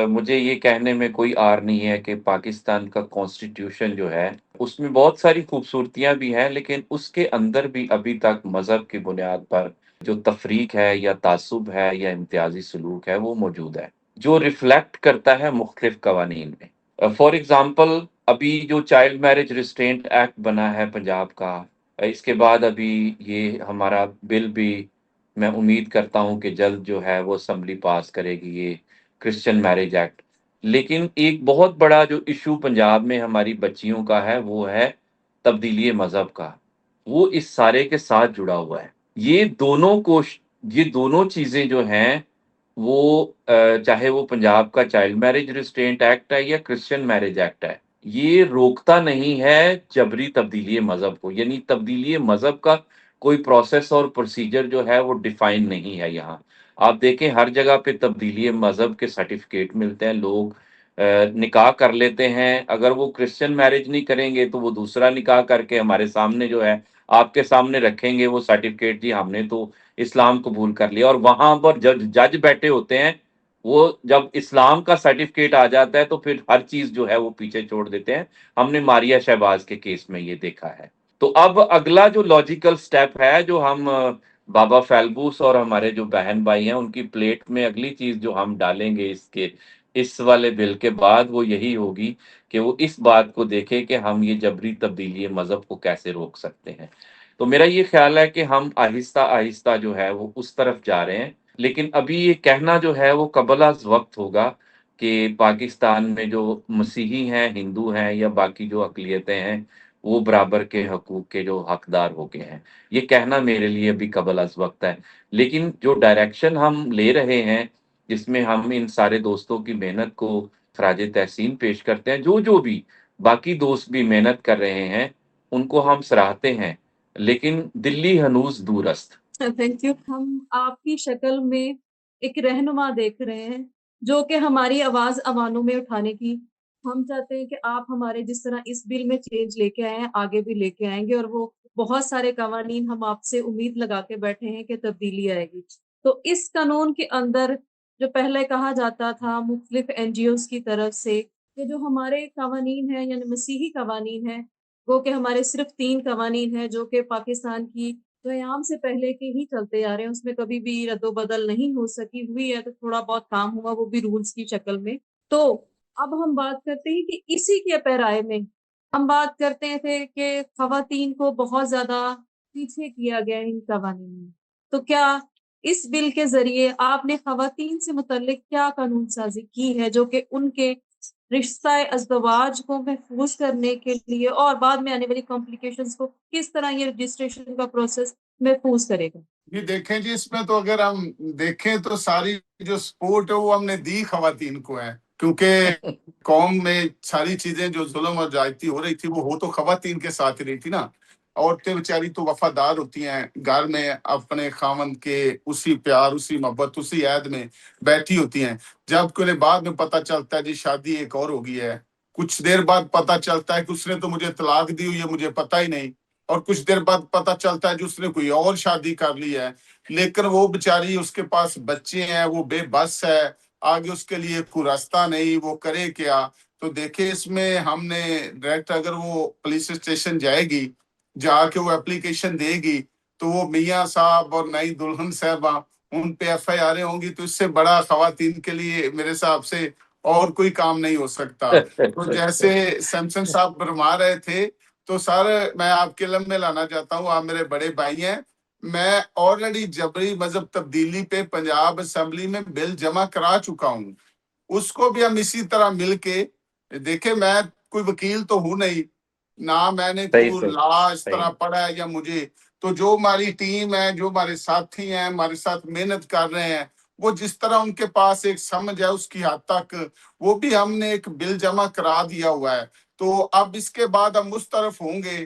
مجھے یہ کہنے میں کوئی آر نہیں ہے کہ پاکستان کا کانسٹیٹیوشن جو ہے اس میں بہت ساری خوبصورتیاں بھی ہیں، لیکن اس کے اندر بھی ابھی تک مذہب کی بنیاد پر جو تفریق ہے یا تعصب ہے یا امتیازی سلوک ہے وہ موجود ہے، جو ریفلیکٹ کرتا ہے مختلف قوانین میں۔ فار ایگزامپل، ابھی جو چائلڈ میرج ریسٹرینٹ ایکٹ بنا ہے پنجاب کا، اس کے بعد ابھی یہ ہمارا بل بھی میں امید کرتا ہوں کہ جلد جو ہے وہ اسمبلی پاس کرے گی، یہ کرسچن میرج ایکٹ۔ لیکن ایک بہت بڑا جو ایشو پنجاب میں ہماری بچیوں کا ہے وہ ہے تبدیلی مذہب کا، وہ اس سارے کے ساتھ جڑا ہوا ہے۔ یہ دونوں چیزیں جو ہیں وہ چاہے وہ پنجاب کا چائلڈ میرج ریسٹرینٹ ایکٹ ہے یا کرسچن میرج ایکٹ ہے، یہ روکتا نہیں ہے جبری تبدیلی مذہب کو، یعنی تبدیلی مذہب کا کوئی پروسیس اور پروسیجر جو ہے وہ ڈیفائن نہیں ہے یہاں۔ آپ دیکھیں ہر جگہ پہ تبدیلی مذہب کے سرٹیفکیٹ ملتے ہیں، لوگ نکاح کر لیتے ہیں، اگر وہ کرسچن میرج نہیں کریں گے تو وہ دوسرا نکاح کر کے ہمارے سامنے جو ہے آپ کے سامنے رکھیں گے وہ سرٹیفکیٹ، جی ہم نے تو اسلام قبول کر لیا، اور وہاں پر جج بیٹھے ہوتے ہیں، وہ جب اسلام کا سرٹیفکیٹ آ جاتا ہے تو پھر ہر چیز جو ہے وہ پیچھے چھوڑ دیتے ہیں۔ ہم نے ماریہ شہباز کے کیس میں یہ دیکھا ہے۔ تو اب اگلا جو لاجیکل سٹیپ ہے جو ہم بابا فیلبوس اور ہمارے جو بہن بھائی ہیں ان کی پلیٹ میں اگلی چیز جو ہم ڈالیں گے اس والے بل کے بعد وہ یہی ہوگی کہ وہ اس بات کو دیکھے کہ ہم یہ جبری تبدیلی مذہب کو کیسے روک سکتے ہیں۔ تو میرا یہ خیال ہے کہ ہم آہستہ آہستہ جو ہے وہ اس طرف جا رہے ہیں، لیکن ابھی یہ کہنا جو ہے وہ قبل از وقت ہوگا کہ پاکستان میں جو مسیحی ہیں، ہندو ہیں یا باقی جو اقلیتیں ہیں وہ برابر کے حقوق کے جو حقدار ہو گئے ہیں۔ یہ کہنا میرے لیے ابھی قبل از وقت ہے، لیکن جو ڈائریکشن ہم لے رہے ہیں جس میں ہم ان سارے دوستوں کی محنت کو خراج تحسین پیش کرتے ہیں، جو بھی باقی دوست بھی محنت کر رہے ہیں ان کو ہم سراہتے ہیں، لیکن دلی ہنوز دور است۔ Thank you. ہم آپ کی شکل میں ایک رہنما دیکھ رہے ہیں جو کہ ہماری آواز عوانوں میں اٹھانے کی، ہم چاہتے ہیں کہ آپ ہمارے جس طرح اس بل میں چینج لے کے آئے ہیں آگے بھی لے کے آئیں گے، اور وہ بہت سارے قوانین ہم آپ سے امید لگا کے بیٹھے ہیں کہ تبدیلی آئے گی۔ تو اس قانون کے اندر جو پہلے کہا جاتا تھا مختلف این جی اوز کی طرف سے کہ جو ہمارے قوانین ہیں یعنی مسیحی قوانین ہیں، وہ کہ ہمارے صرف 3 قوانین ہیں جو کہ پاکستان کی قیام سے پہلے کے ہی چلتے آ رہے ہیں، اس میں کبھی بھی رد و بدل نہیں ہو سکی، ہوئی ہے تو تھوڑا بہت کام ہوا وہ بھی رولز کی شکل میں۔ تو اب ہم بات کرتے ہیں کہ اسی کے پیرائے میں ہم بات کرتے تھے کہ خواتین کو بہت زیادہ پیچھے کیا گیا ان قوانین میں۔ تو کیا اس بل کے ذریعے آپ نے خواتین سے متعلق کیا قانون سازی کی ہے جو کہ ان کے رشتہ ازدواج کو محفوظ کرنے کے لیے اور بعد میں آنے والی کمپلیکیشنز کو کس طرح یہ رجسٹریشن کا پروسیس محفوظ کرے گا؟ جی دیکھیں جی، اس میں تو اگر ہم دیکھیں تو ساری جو سپورٹ ہے وہ ہم نے دی خواتین کو ہے، کیونکہ قوم میں ساری چیزیں جو ظلم اور زیادتی ہو رہی تھی وہ ہو تو خواتین کے ساتھ ہی رہی تھی نا۔ عورتیں بیچاری تو وفادار ہوتی ہیں، گھر میں اپنے خاوند کے اسی پیار، اسی محبت، اسی عہد میں بیٹھی ہوتی ہیں، جب کہ انہیں بعد میں پتہ چلتا ہے جی شادی ایک اور ہو گئی ہے، کچھ دیر بعد پتہ چلتا ہے کہ اس نے تو مجھے طلاق دی ہوئی ہے، مجھے پتہ ہی نہیں، اور کچھ دیر بعد پتہ چلتا ہے کہ اس نے کوئی اور شادی کر لی ہے، لیکن وہ بیچاری اس کے پاس بچے ہیں، وہ بے بس ہے، آگے اس کے لیے کوئی راستہ نہیں، وہ کرے کیا؟ تو دیکھیں اس میں ہم نے ڈائریکٹ اگر وہ پولیس اسٹیشن جائے گی، جا کے وہ اپلیکیشن دے گی تو وہ میاں صاحب اور نئی دلہن صاحبہ ان پہ ایف آئی آریں ہوں گی، تو اس سے بڑا خواتین کے لیے میرے حساب سے اور کوئی کام نہیں ہو سکتا۔ تو جیسے سیمسن صاحب فرما رہے تھے تو سر میں آپ کے علم میں لانا چاہتا ہوں، آپ میرے بڑے بھائی ہیں، میں آلریڈی جبری مذہب تبدیلی پہ پنجاب اسمبلی میں بل جمع کرا چکا ہوں، اس کو بھی ہم اسی طرح مل کے دیکھیں، میں کوئی وکیل تو ہوں نہیں، نہ میں نے کوئی لا اس طرح پڑھا ہے یا مجھے، تو جو ہماری ٹیم ہے، جو ہمارے ساتھی ہیں، ہمارے ساتھ محنت کر رہے ہیں، وہ جس طرح ان کے پاس ایک سمجھ ہے اس کی حد تک وہ بھی ہم نے ایک بل جمع کرا دیا ہوا ہے۔ تو اب اس کے بعد ہم اس طرف ہوں گے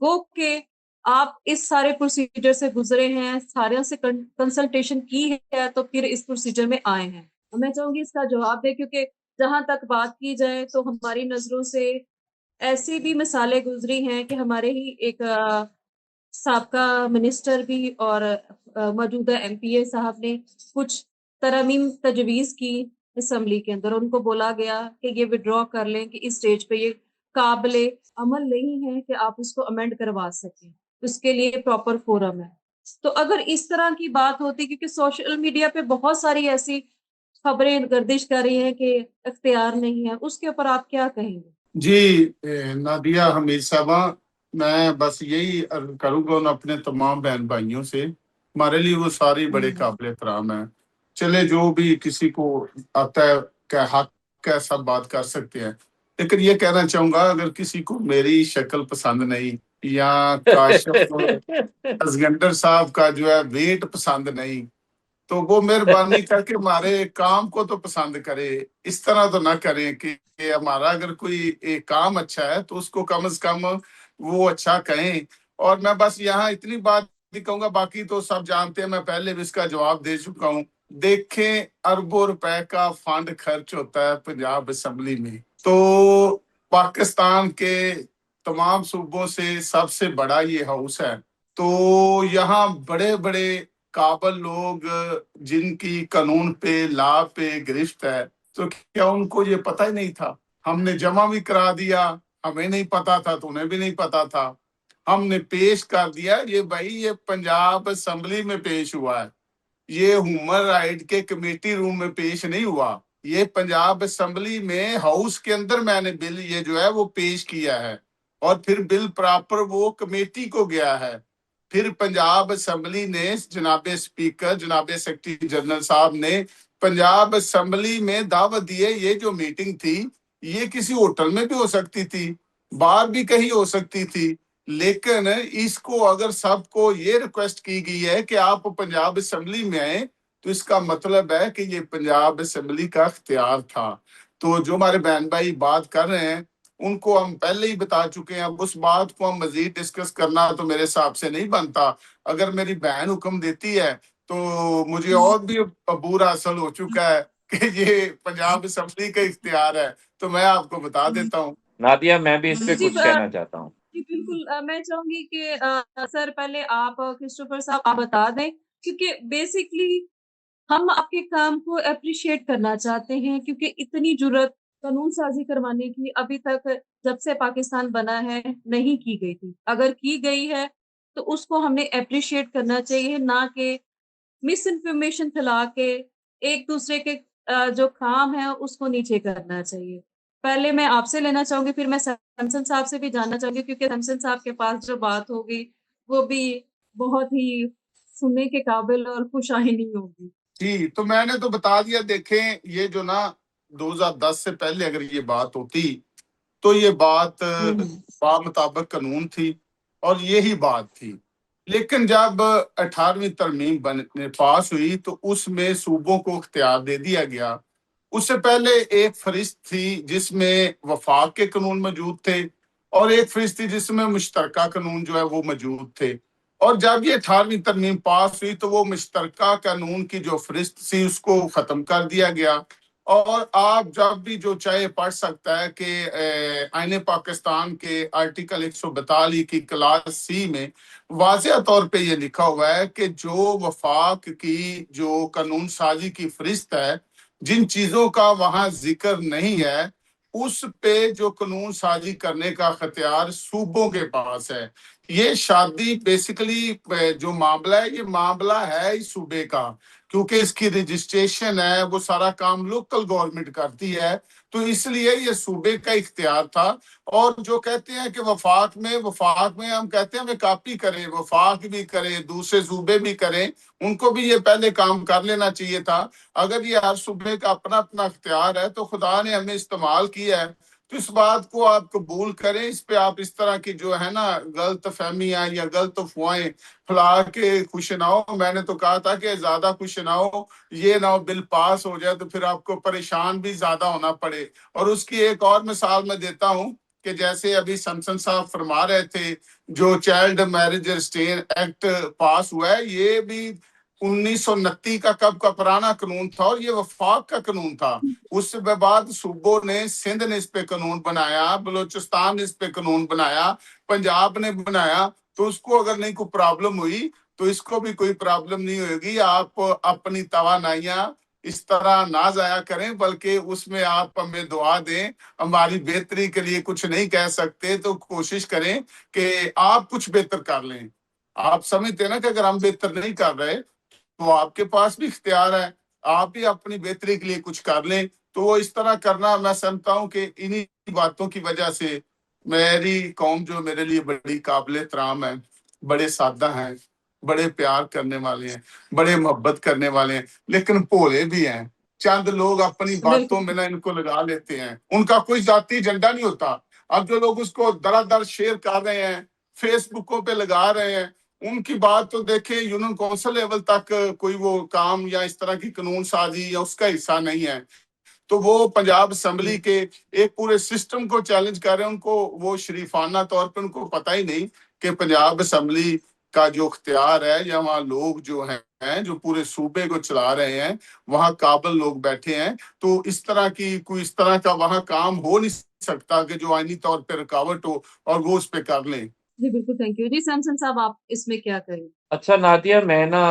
گو کہ آپ اس سارے پروسیجر سے گزرے ہیں، سارے سے کنسلٹیشن کی ہے، تو پھر اس پروسیجر میں آئے ہیں. میں چاہوں گی اس کا جواب دے، کیونکہ جہاں تک بات کی جائے تو ہماری نظروں سے ایسی بھی مثالیں گزری ہیں کہ ہمارے ہی ایک سابقہ منسٹر بھی اور موجودہ ایم پی اے صاحب نے کچھ ترامیم تجویز کی اسمبلی کے اندر. ان کو بولا گیا کہ یہ وڈرا کر لیں کہ اس سٹیج پہ یہ قابل عمل نہیں ہے کہ آپ اس کو امینڈ کروا سکیں، اس کے لیے پراپر فورم ہے. تو اگر اس طرح کی بات ہوتی، کیونکہ سوشل میڈیا پہ بہت ساری ایسی خبریں گردش کر رہی ہیں کہ اختیار نہیں ہے، اس کے اوپر آپ کیا کہیں گے؟ جی نادیہ حمید صاحبہ، میں بس یہی عرض کروں گا ان اپنے تمام بہن بھائیوں سے، ہمارے لیے وہ ساری بڑے قابل احترام ہیں. چلے جو بھی کسی کو آتا ہے کہ حق کا سب بات کر سکتے ہیں، لیکن یہ کہنا چاہوں گا اگر کسی کو میری شکل پسند نہیں یا کاشف ازگنڈر صاحب کا جو ہے ویٹ پسند نہیں، تو وہ مہربانی کر کے ہمارے کام کو تو پسند کرے. اس طرح تو نہ کریں کہ ہمارا اگر کوئی ایک کام اچھا ہے تو اس کو کم از کم وہ اچھا کہیں. اور میں بس یہاں اتنی بات بھی کہوں گا، باقی تو سب جانتے ہیں، میں پہلے بھی اس کا جواب دے چکا ہوں. دیکھیں اربوں روپے کا فنڈ خرچ ہوتا ہے پنجاب اسمبلی میں، تو پاکستان کے تمام صوبوں سے سب سے بڑا یہ ہاؤس ہے. تو یہاں بڑے بڑے قابل لوگ جن کی قانون پہ لا پہ گرفت ہے، تو کیا ان کو یہ پتہ ہی نہیں تھا؟ ہم نے جمع بھی کرا دیا، ہمیں نہیں پتا تھا تو انہیں بھی نہیں پتا تھا. ہم نے پیش کر دیا، یہ بھائی یہ پنجاب اسمبلی میں پیش ہوا ہے، یہ ہیومن رائٹ کے کمیٹی روم میں پیش نہیں ہوا، یہ پنجاب اسمبلی میں ہاؤس کے اندر میں نے بل یہ جو ہے وہ پیش کیا ہے. اور پھر بل پراپر وہ کمیٹی کو گیا ہے. پھر پنجاب اسمبلی نے جناب اسپیکر جناب سیکرٹری جنرل صاحب نے پنجاب اسمبلی میں دعوت دی ہے. یہ جو میٹنگ تھی یہ کسی ہوٹل میں بھی ہو سکتی تھی، باہر بھی کہیں ہو سکتی تھی، لیکن اس کو اگر سب کو یہ ریکویسٹ کی گئی ہے کہ آپ پنجاب اسمبلی میں آئیں، تو اس کا مطلب ہے کہ یہ پنجاب اسمبلی کا اختیار تھا. تو جو ہمارے بہن بھائی بات کر رہے ہیں ان کو ہم پہلے ہی بتا چکے ہیں. اب اس بات کو ہم مزید ڈسکس کرنا تو میرے حساب سے نہیں بنتا. اگر میری بہن حکم دیتی ہے تو مجھے اور بھی عبور حاصل ہو چکا ہے کہ یہ پنجاب اسمبلی کا اختیار ہے، تو میں آپ کو بتا دیتا ہوں. نادیہ میں بھی اس پہ جی کچھ کہنا چاہتا ہوں. جی بالکل. میں چاہوں گی کہ سر پہلے آپ کرسٹوفر صاحب آپ بتا دیں، کیونکہ بیسکلی ہم آپ کے کام کو اپریشیٹ کرنا چاہتے ہیں، کیونکہ اتنی جرت قانون سازی کروانے کی ابھی تک جب سے پاکستان بنا ہے نہیں کی گئی تھی. اگر کی گئی ہے تو اس کو ہم نے اپریشیٹ کرنا چاہیے، نہ کہ مس انفارمیشن پھیلا کے ایک دوسرے کے جو کام ہے اس کو نیچے کرنا چاہیے. پہلے میں آپ سے لینا چاہوں گی، پھر میں سیمسن صاحب سے بھی جاننا چاہوں گی، کیونکہ سیمسن صاحب کے پاس جو بات ہوگی وہ بھی بہت ہی سننے کے قابل اور خوش آئندی ہوگی. جی تو میں نے تو بتا دیا. دیکھیں یہ جو نا 2010 سے پہلے اگر یہ بات ہوتی تو یہ بات مطابق قانون تھی اور یہی بات تھی. لیکن جب 18ویں ترمیم پاس ہوئی تو اس میں صوبوں کو اختیار دے دیا گیا. اس سے پہلے ایک فہرست تھی جس میں وفاق کے قانون موجود تھے، اور ایک فہرست تھی جس میں مشترکہ قانون جو ہے وہ موجود تھے. اور جب یہ 18ویں ترمیم پاس ہوئی تو وہ مشترکہ قانون کی جو فہرست تھی اس کو ختم کر دیا گیا. اور آپ جب بھی جو چاہے پڑھ سکتا ہے کہ آئین پاکستان کے آرٹیکل 142 کی کلاس سی میں واضح طور پہ یہ لکھا ہوا ہے کہ جو وفاق کی جو قانون سازی کی فہرست ہے، جن چیزوں کا وہاں ذکر نہیں ہے اس پہ جو قانون سازی کرنے کا اختیار صوبوں کے پاس ہے. یہ شادی بیسیکلی جو معاملہ ہے یہ معاملہ ہے ہی صوبے کا، کیونکہ اس کی رجسٹریشن ہے وہ سارا کام لوکل گورنمنٹ کرتی ہے، تو اس لیے یہ صوبے کا اختیار تھا. اور جو کہتے ہیں کہ وفاق میں ہم کہتے ہیں ہمیں کاپی کریں، وفاق بھی کریں دوسرے صوبے بھی کریں، ان کو بھی یہ پہلے کام کر لینا چاہیے تھا. اگر یہ ہر صوبے کا اپنا اپنا اختیار ہے تو خدا نے ہمیں استعمال کیا ہے، تو اس بات کو آپ قبول کریں. اس پہ آپ اس طرح کی جو ہے نا غلط فہمیاں یا غلط افواہیں پھیلا کے خوش نہ ہو. میں نے تو کہا تھا کہ زیادہ خوش نہ ہو، یہ نہ ہو بل پاس ہو جائے تو پھر آپ کو پریشان بھی زیادہ ہونا پڑے. اور اس کی ایک اور مثال میں دیتا ہوں کہ جیسے ابھی سمسن صاحب فرما رہے تھے جو چائلڈ میرج ریسٹرین ایکٹ پاس ہوا ہے یہ بھی 1929 کا کب کا پرانا قانون تھا اور یہ وفاق کا قانون تھا. اس کے بعد صوبوں نے سندھ نے اس پہ قانون بنایا, بلوچستان نے اس پہ قانون بنایا, پنجاب نے بنایا. تو اس کو اگر نہیں کوئی پرابلم ہوئی تو اس کو بھی کوئی پرابلم نہیں ہوئے گی. آپ اپنی توانائیاں اس طرح نہ ضائع کریں بلکہ اس میں آپ ہمیں دعا دیں. ہماری بہتری کے لیے کچھ نہیں کہہ سکتے تو کوشش کریں کہ آپ کچھ بہتر کر لیں. آپ سمجھتے ہیں نا کہ اگر ہم بہتر نہیں کر رہے تو آپ کے پاس بھی اختیار ہے, آپ بھی اپنی بہتری کے لیے کچھ کر لیں. تو وہ اس طرح کرنا میں سمجھتا ہوں کہ انہی باتوں کی وجہ سے میری قوم جو میرے لیے بڑی قابل احترام ہے, بڑے سادہ ہیں, بڑے پیار کرنے والے ہیں, بڑے محبت کرنے والے ہیں, لیکن بھولے بھی ہیں. چند لوگ اپنی باتوں میں نہ ان کو لگا لیتے ہیں, ان کا کوئی ذاتی ایجنڈا نہیں ہوتا. اب جو لوگ اس کو درا در شیئر کر رہے ہیں, فیس بکوں پہ لگا رہے ہیں, ان کی بات تو دیکھیں یونین کونسل لیول تک کوئی وہ کام یا اس طرح کی قانون سازی یا اس کا حصہ نہیں ہے. تو وہ پنجاب اسمبلی کے ایک پورے سسٹم کو چیلنج کر رہے ہیں. ان کو وہ شریفانہ طور پہ ان کو پتہ ہی نہیں کہ پنجاب اسمبلی کا جو اختیار ہے یا وہاں لوگ جو ہیں جو پورے صوبے کو چلا رہے ہیں وہاں قابل لوگ بیٹھے ہیں. تو اس طرح کی کوئی اس طرح کا وہاں کام ہو نہیں سکتا کہ جو آئینی طور پہ رکاوٹ ہو اور وہ اس پہ کر لیں. جی بالکل, تھینک یو. جی سیمسن صاحب آپ اس میں کیا کریں؟ اچھا نادیہ, میں نا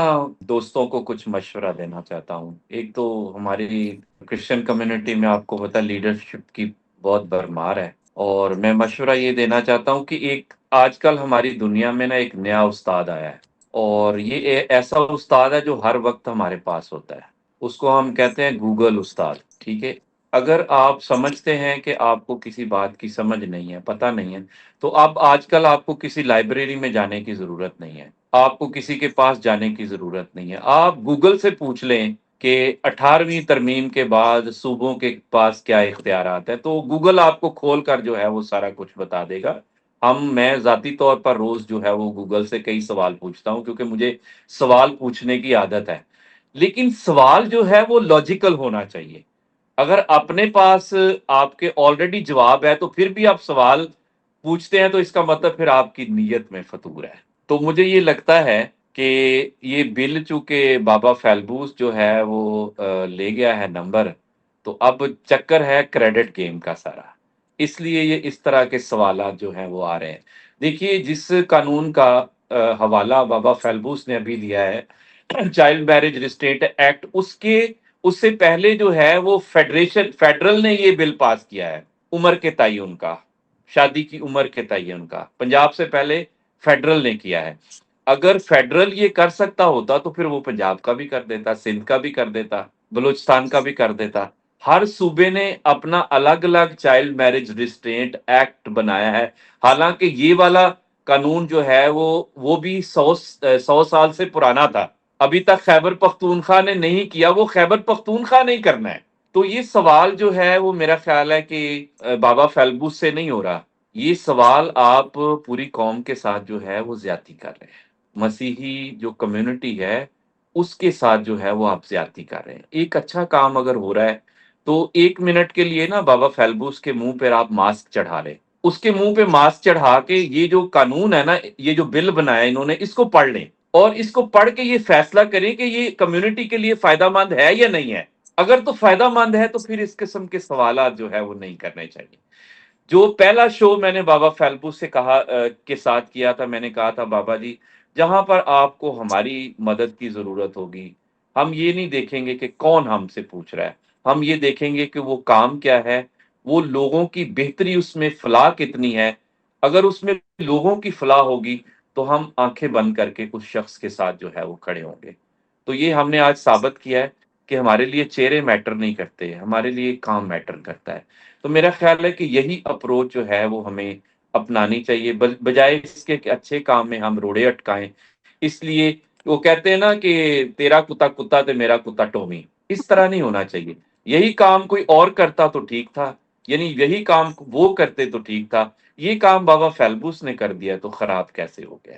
دوستوں کو کچھ مشورہ دینا چاہتا ہوں. ایک تو ہماری کرسچن کمیونٹی میں آپ کو پتا لیڈرشپ کی بہت بھرمار ہے, اور میں مشورہ یہ دینا چاہتا ہوں کہ ایک آج کل ہماری دنیا میں نا ایک نیا استاد آیا ہے, اور یہ ایسا استاد ہے جو ہر وقت ہمارے پاس ہوتا ہے. اس کو ہم کہتے ہیں گوگل استاد. ٹھیک ہے, اگر آپ سمجھتے ہیں کہ آپ کو کسی بات کی سمجھ نہیں ہے, پتہ نہیں ہے, تو آج کل آپ کو کسی لائبریری میں جانے کی ضرورت نہیں ہے, آپ کو کسی کے پاس جانے کی ضرورت نہیں ہے. آپ گوگل سے پوچھ لیں کہ 18ویں ترمیم کے بعد صوبوں کے پاس کیا اختیارات ہیں, تو گوگل آپ کو کھول کر جو ہے وہ سارا کچھ بتا دے گا. میں ذاتی طور پر روز جو ہے وہ گوگل سے کئی سوال پوچھتا ہوں کیونکہ مجھے سوال پوچھنے کی عادت ہے. لیکن سوال جو ہے وہ لاجیکل ہونا چاہیے. اگر اپنے پاس آپ کے آلریڈی جواب ہے تو پھر بھی آپ سوال پوچھتے ہیں تو اس کا مطلب پھر آپ کی نیت میں فطور ہے. تو مجھے یہ لگتا ہے کہ یہ بل چونکہ بابا فیلبوس جو ہے وہ لے گیا ہے نمبر, تو اب چکر ہے کریڈٹ گیم کا سارا, اس لیے یہ اس طرح کے سوالات جو ہیں وہ آ رہے ہیں. دیکھیے جس قانون کا حوالہ بابا فیلبوس نے ابھی دیا ہے, چائلڈ میرج ریسٹرینٹ ایکٹ, اس سے پہلے جو ہے وہ فیڈرل نے یہ بل پاس کیا ہے عمر کے تعین کا, شادی کی عمر کے تعین کا. پنجاب سے پہلے فیڈرل نے کیا ہے. اگر فیڈرل یہ کر سکتا ہوتا تو پھر وہ پنجاب کا بھی کر دیتا, سندھ کا بھی کر دیتا, بلوچستان کا بھی کر دیتا. ہر صوبے نے اپنا الگ الگ چائلڈ میرج ریسٹرینٹ ایکٹ بنایا ہے. حالانکہ یہ والا قانون جو ہے وہ بھی 100 سال سے پرانا تھا. ابھی تک خیبر پختونخوا نے نہیں کیا, وہ خیبر پختونخوا نہیں کرنا ہے. تو یہ سوال جو ہے وہ میرا خیال ہے کہ بابا فیلبوس سے نہیں ہو رہا. یہ سوال آپ پوری قوم کے ساتھ جو ہے وہ زیادتی کر رہے ہیں. مسیحی جو کمیونٹی ہے اس کے ساتھ جو ہے وہ آپ زیادتی کر رہے ہیں. ایک اچھا کام اگر ہو رہا ہے تو 1 منٹ کے لیے نا بابا فیلبوس کے منہ پہ آپ ماسک چڑھا لیں, اس کے منہ پہ ماسک چڑھا کے یہ جو قانون ہے نا, یہ جو بل بنایا انہوں نے, اس کو پڑھ لیں اور اس کو پڑھ کے یہ فیصلہ کریں کہ یہ کمیونٹی کے لیے فائدہ مند ہے یا نہیں ہے. اگر تو فائدہ مند ہے تو پھر اس قسم کے سوالات جو ہے وہ نہیں کرنے چاہیے. جو پہلا شو میں نے بابا فیلبوس سے کے ساتھ کیا تھا, میں نے کہا تھا بابا جی جہاں پر آپ کو ہماری مدد کی ضرورت ہوگی, ہم یہ نہیں دیکھیں گے کہ کون ہم سے پوچھ رہا ہے, ہم یہ دیکھیں گے کہ وہ کام کیا ہے, وہ لوگوں کی بہتری, اس میں فلاح کتنی ہے. اگر اس میں لوگوں کی فلاح ہوگی تو ہم آنکھیں بند کر کے اس شخص کے ساتھ جو ہے وہ کھڑے ہوں گے. تو یہ ہم نے آج ثابت کیا ہے کہ ہمارے لیے چہرے میٹر نہیں کرتے, ہمارے لیے کام میٹر کرتا ہے. تو میرا خیال ہے کہ یہی اپروچ جو ہے وہ ہمیں اپنانی چاہیے, بجائے اس کے کہ اچھے کام میں ہم روڑے اٹکائیں. اس لیے وہ کہتے ہیں نا کہ تیرا کتا کتا تے میرا کتا ٹومی, اس طرح نہیں ہونا چاہیے. یہی کام کوئی اور کرتا تو ٹھیک تھا, یعنی یہی کام وہ کرتے تو ٹھیک تھا, یہ کام بابا فیلبوس نے کر دیا تو خراب کیسے ہو گیا.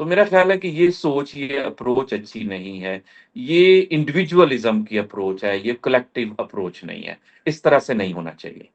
تو میرا خیال ہے کہ یہ سوچ, یہ اپروچ اچھی نہیں ہے. یہ انڈیویجولزم کی اپروچ ہے, یہ کلیکٹیو اپروچ نہیں ہے. اس طرح سے نہیں ہونا چاہیے.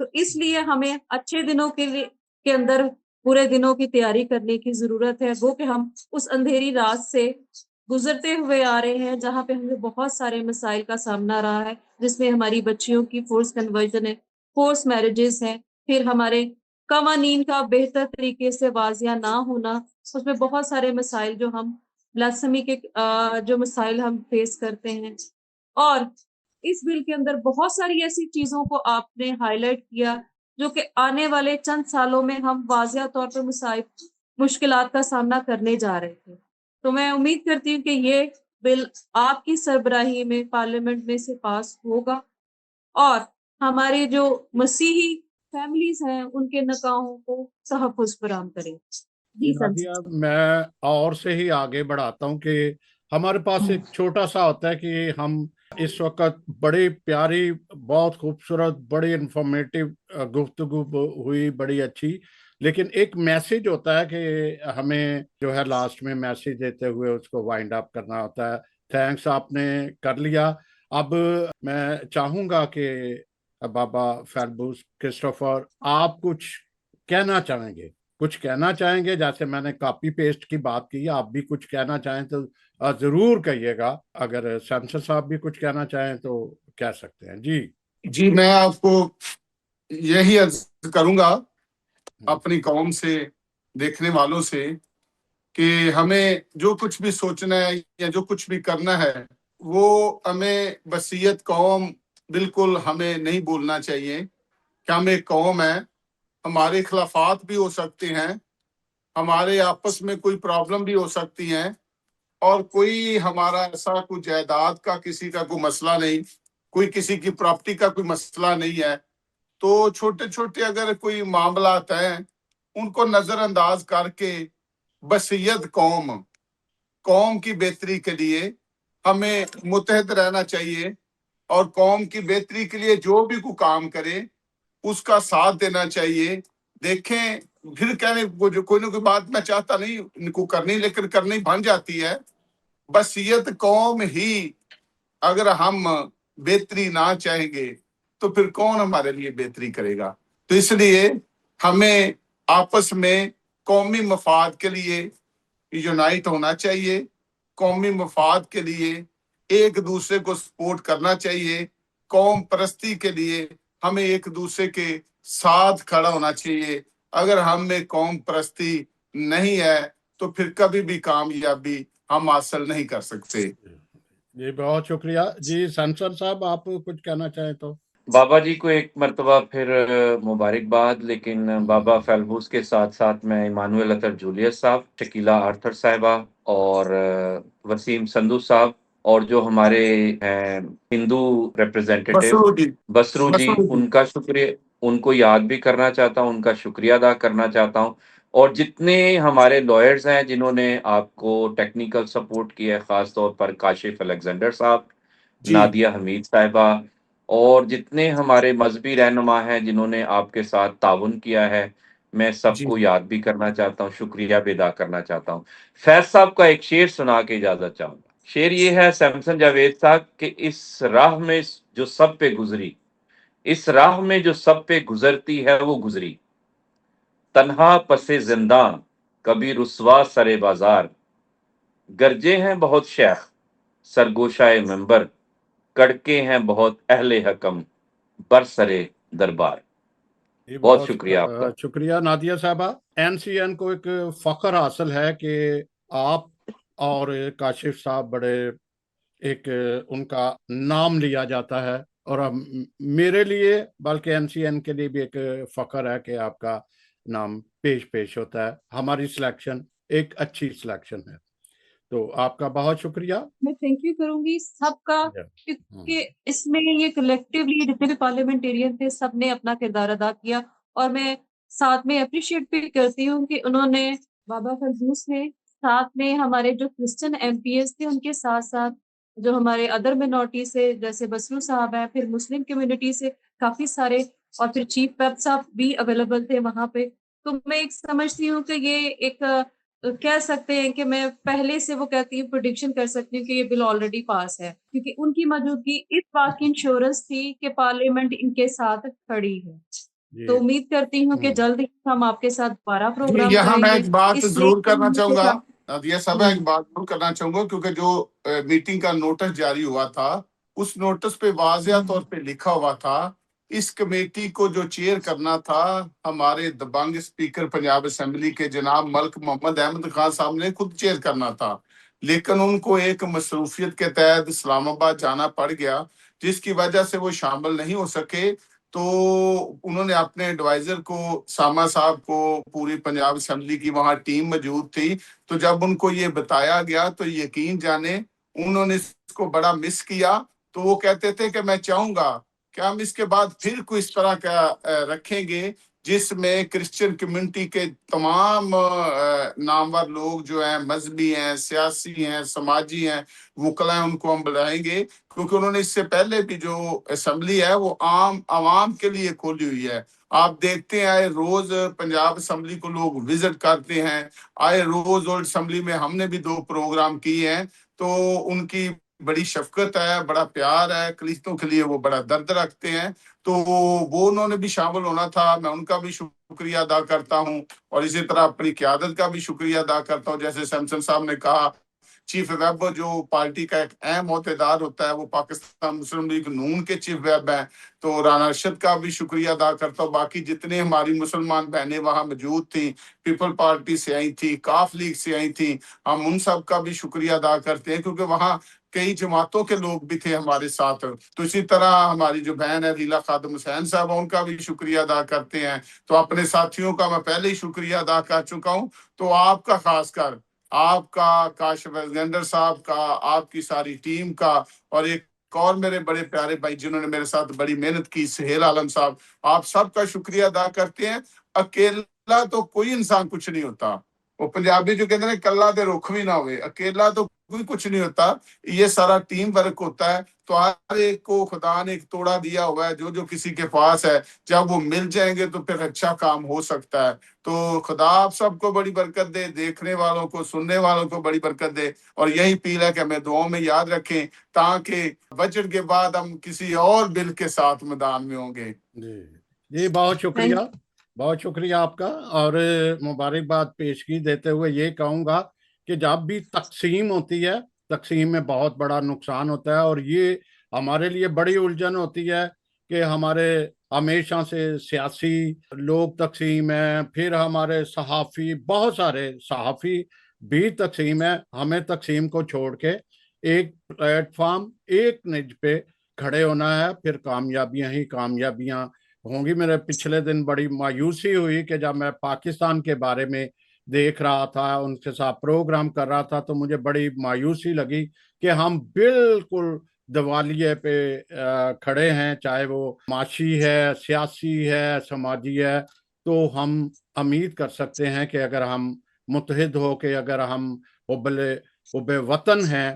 تو اس لیے ہمیں اچھے دنوں کے اندر پورے دنوں کی تیاری کرنے کی ضرورت ہے، وہ کہ ہم اس اندھیری رات سے گزرتے ہوئے آ رہے ہیں جہاں پہ ہمیں بہت سارے مسائل کا سامنا رہا ہے، جس میں ہماری بچیوں کی فورس کنورژن ہے، فورس میرجز ہیں، پھر ہمارے قوانین کا بہتر طریقے سے واضح نہ ہونا، اس میں بہت سارے مسائل جو ہم بلاسفیمی کے جو مسائل ہم فیس کرتے ہیں۔ اور اس بل کے اندر بہت ساری ایسی چیزوں کو آپ نے ہائی لائٹ کیا جو کہ آنے والے چند سالوں میں ہم واضح طور پہ مشکلات کا سامنا کرنے جا رہے تھے۔ تو میں امید کرتی ہوں کہ یہ بل آپ کی سربراہی میں پارلیمنٹ میں سے پاس ہوگا اور ہماری جو مسیحی فیملیز ہیں ان کے نکاحوں کو تحفظ فراہم کرے۔ جی سر۔ نادیہ، میں اور سے ہی آگے بڑھاتا ہوں کہ ہمارے پاس ایک چھوٹا سا ہوتا ہے کہ ہم اس وقت بڑی پیاری، بہت خوبصورت، بڑی انفارمیٹیو گفتگو ہوئی، بڑی اچھی، لیکن ایک میسیج ہوتا ہے کہ ہمیں جو ہے لاسٹ میں میسیج دیتے ہوئے اس کو وائنڈ اپ کرنا ہوتا ہے۔ تھینکس، آپ نے کر لیا۔ اب میں چاہوں گا کہ بابا فیلبوس کرسٹوفر، آپ کچھ کہنا چاہیں گے؟ کچھ کہنا چاہیں گے؟ جیسے میں نے کاپی پیسٹ کی بات کی، آپ بھی کچھ کہنا چاہیں تو ضرور کہیے گا۔ اگر سیمسن صاحب بھی کچھ کہنا چاہیں تو کہہ سکتے ہیں۔ جی میں آپ کو یہی عرض کروں گا اپنی قوم سے، دیکھنے والوں سے، کہ ہمیں جو کچھ بھی سوچنا ہے یا جو کچھ بھی کرنا ہے وہ ہمیں وصیت قوم بالکل ہمیں نہیں بولنا چاہیے کہ ہم ایک قوم ہے، ہمارے خلافات بھی ہو سکتے ہیں، ہمارے آپس میں کوئی پرابلم بھی ہو سکتی ہیں، اور کوئی ہمارا ایسا کوئی جائیداد کا کسی کا کوئی مسئلہ نہیں، کوئی کسی کی پراپرٹی کا کوئی مسئلہ نہیں ہے۔ تو چھوٹے چھوٹے اگر کوئی معاملات ہیں ان کو نظر انداز کر کے وصیت قوم کی بہتری کے لیے ہمیں متحد رہنا چاہیے، اور قوم کی بہتری کے لیے جو بھی کوئی کام کرے اس کا ساتھ دینا چاہیے۔ دیکھیں، پھر کہنے کوئی نہ کوئی بات میں چاہتا نہیں ان کو کرنی، لیکن کرنی بن جاتی ہے۔ وصیت قوم ہی اگر ہم بہتری نہ چاہیں گے تو پھر کون ہمارے لیے بہتری کرے گا؟ تو اس لیے ہمیں آپس میں قومی مفاد کے لیے یونائٹ ہونا چاہیے، قومی مفاد کے لیے ایک دوسرے کو سپورٹ کرنا چاہیے، قوم پرستی کے لیے ہمیں ایک دوسرے کے ساتھ کھڑا ہونا چاہیے۔ اگر ہم میں قوم پرستی نہیں ہے تو پھر کبھی بھی کامیابی ہم حاصل نہیں کر سکتے۔ جی بہت شکریہ۔ جی سیمسن صاحب، آپ کچھ کہنا چاہیں تو؟ بابا جی کو ایک مرتبہ پھر مبارکباد، لیکن بابا فیلبوس کے ساتھ ساتھ میں ایمانویل اطہر جولیس صاحب، شکیلہ آرتھر صاحبہ اور وسیم سندھو صاحب، اور جو ہمارے ہیں ہندو ریپرزینٹیٹیو بسرو جی، ان کا شکریہ، ان کو یاد بھی کرنا چاہتا ہوں، ان کا شکریہ ادا کرنا چاہتا ہوں، اور جتنے ہمارے لائرز ہیں جنہوں نے آپ کو ٹیکنیکل سپورٹ کیا ہے، خاص طور پر کاشف الیگزینڈر صاحب، نادیہ حمید صاحبہ، اور جتنے ہمارے مذہبی رہنما ہیں جنہوں نے آپ کے ساتھ تعاون کیا ہے، میں سب کو یاد بھی کرنا چاہتا ہوں، شکریہ بھی ادا کرنا چاہتا ہوں۔ فیض صاحب کا ایک شعر سنا کے اجازت چاہوں گا۔ شعر یہ ہے سیمسن جاوید صاحب کہ اس راہ میں جو سب پہ گزری، اس راہ میں جو سب پہ گزرتی ہے وہ گزری، تنہا پس زنداں کبھی رسوا سر بازار، گرجے ہیں بہت شیخ سرگوشائے منبر، کڑکے ہیں بہت اہل حکم برسرے دربار۔ بہت شکریہ آپ کا۔ شکریہ نادیہ صاحبہ۔ NCN کو ایک فخر حاصل ہے کہ آپ اور کاشف صاحب بڑے ایک ان کا نام لیا جاتا ہے، اور میرے لیے بلکہ NCN کے لیے بھی ایک فخر ہے کہ آپ کا نام پیش ہوتا ہے۔ ہماری سلیکشن ایک اچھی سلیکشن ہے، تو آپ کا بہت شکریہ۔ میں تھینک یو کروں گی سب کا، کیونکہ اس میں یہ کلیکٹیولی جتنے بھی پارلیمنٹیرین تھے سب نے اپنا کردار ادا کیا، اور میں ساتھ میں اپریشیٹ بھی کرتی ہوں کہ انہوں نے، بابا فیلبوس نے ساتھ میں ہمارے جو کرسچن MPs تھے ان کے ساتھ ساتھ جو ہمارے ادر مائنورٹی سے جیسے بسرو صاحب ہیں، پھر مسلم کمیونٹی سے کافی سارے، اور پھر چیف ویب صاحب بھی اویلیبل تھے وہاں پہ۔ تو میں ایک سمجھتی ہوں کہ یہ ایک کہہ سکتے ہیں کہ میں پہلے سے وہ کہتی ہوں پریڈکشن کر سکتی ہوں کہ یہ بل آلریڈی پاس ہے، کیونکہ ان کی موجودگی اس بات کی انشورنس تھی کہ پارلیمنٹ ان کے ساتھ کھڑی ہے۔ جی تو امید کرتی ہوں کہ جلد ہی ہم آپ کے ساتھ دوبارہ جی پروگرام یہاں کریں میں گے ایک بات اس ضرور لیے کرنا چاہوں گا، نادیہ صاحب ایک ہوں، بات ضرور کرنا چاہوں گا، کیونکہ جو میٹنگ کا نوٹس جاری ہوا تھا اس نوٹس پہ واضح طور پہ لکھا ہوا تھا اس کمیٹی کو جو چیئر کرنا تھا ہمارے دبنگ اسپیکر پنجاب اسمبلی کے جناب ملک محمد احمد خان صاحب نے خود چیئر کرنا تھا، لیکن ان کو ایک مصروفیت کے تحت اسلام آباد جانا پڑ گیا جس کی وجہ سے وہ شامل نہیں ہو سکے۔ تو انہوں نے اپنے ایڈوائزر کو ساما صاحب کو، پوری پنجاب اسمبلی کی وہاں ٹیم موجود تھی، تو جب ان کو یہ بتایا گیا تو یقین جانے انہوں نے اس کو بڑا مس کیا۔ تو وہ کہتے تھے کہ میں چاہوں گا کہ ہم اس کے بعد پھر کوئی اس طرح کا رکھیں گے جس میں کرسچن کمیونٹی کے تمام نامور لوگ جو ہیں، مذہبی ہیں، سیاسی ہیں، سماجی ہیں، وکلا ہیں، ان کو ہم بلائیں گے، کیونکہ انہوں نے اس سے پہلے بھی جو اسمبلی ہے وہ عام عوام کے لیے کھولی ہوئی ہے۔ آپ دیکھتے ہیں آئے روز پنجاب اسمبلی کو لوگ وزٹ کرتے ہیں، آئے روز اولڈ اسمبلی میں ہم نے بھی 2 پروگرام کیے ہیں، تو ان کی بڑی شفقت ہے، بڑا پیار ہے، کلیسیوں کے لیے وہ بڑا درد رکھتے ہیں، تو وہ انہوں نے بھی شامل ہونا تھا۔ میں ان کا بھی شکریہ ادا کرتا ہوں، اور اسی طرح اپنی قیادت کا بھی شکریہ ادا کرتا ہوں۔ جیسے سیمسن صاحب نے کہا، چیف ویب جو پارٹی کا ایک اہم عہدیدار ہوتا ہے وہ پاکستان مسلم لیگ نون کے چیف ویب ہیں، تو رانا ارشد کا بھی شکریہ ادا کرتا ہوں۔ باقی جتنے ہماری مسلمان بہنیں وہاں موجود تھیں، پیپل پارٹی سے آئی تھی، کاف لیگ سے آئی تھیں، ہم ان سب کا بھی شکریہ ادا کرتے ہیں، کیونکہ وہاں کئی جماعتوں کے لوگ بھی تھے ہمارے ساتھ۔ تو اسی طرح ہماری جو بہن ہے ریلا خادم حسین صاحب، ان کا بھی شکریہ ادا کرتے ہیں۔ تو اپنے ساتھیوں کا میں پہلے ہی شکریہ ادا کر چکا ہوں، تو آپ کا خاص کر، آپ کا، کاشف الگزینڈر صاحب کا، آپ کی ساری ٹیم کا، اور ایک اور میرے بڑے پیارے بھائی جنہوں نے میرے ساتھ بڑی محنت کی، سہیل عالم صاحب، آپ سب کا شکریہ ادا کرتے ہیں۔ اکیلا تو کوئی انسان کچھ نہیں ہوتا، وہ پنجابی جو کہتے ہیں کلا دے رخ بھی نہ ہوئے، اکیلا تو کوئی کچھ نہیں ہوتا، یہ سارا ٹیم ورک ہوتا ہے۔ تو ہر ایک کو خدا نے ایک توڑا دیا ہوا ہے، جو کسی کے پاس ہے، جب وہ مل جائیں گے تو پھر اچھا کام ہو سکتا ہے۔ تو خدا آپ سب کو بڑی برکت دے، دیکھنے والوں کو، سننے والوں کو بڑی برکت دے، اور یہی اپیل ہے کہ ہمیں دعاؤں میں یاد رکھیں تاکہ بجٹ کے بعد ہم کسی اور بل کے ساتھ میدان میں ہوں گے۔ جی جی، بہت شکریہ، بہت شکریہ آپ کا، اور مبارکباد پیشگی دیتے ہوئے یہ کہوں گا کہ جب بھی تقسیم ہوتی ہے، تقسیم میں بہت بڑا نقصان ہوتا ہے، اور یہ ہمارے لیے بڑی الجھن ہوتی ہے کہ ہمارے ہمیشہ سے سیاسی لوگ تقسیم ہیں، پھر ہمارے صحافی، بہت سارے صحافی بھی تقسیم ہے۔ ہمیں تقسیم کو چھوڑ کے ایک پلیٹ فارم، ایک نج پہ کھڑے ہونا ہے، پھر کامیابیاں ہی کامیابیاں ہوں گی۔ میرے پچھلے دن بڑی مایوسی ہوئی کہ جب میں پاکستان کے بارے میں دیکھ رہا تھا، ان کے ساتھ پروگرام کر رہا تھا، تو مجھے بڑی مایوسی لگی کہ ہم بالکل دیوالیے پہ کھڑے ہیں، چاہے وہ معاشی ہے، سیاسی ہے، سماجی ہے۔ تو ہم امید کر سکتے ہیں کہ اگر ہم متحد ہو کے، اگر ہم حب وطن ہیں،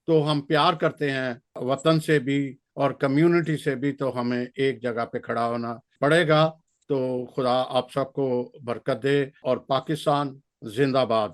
تو ہم پیار کرتے ہیں وطن سے بھی اور کمیونٹی سے بھی، تو ہمیں ایک جگہ پہ کھڑا ہونا پڑے گا۔ تو خدا آپ سب کو برکت دے، اور پاکستان زندہ باد۔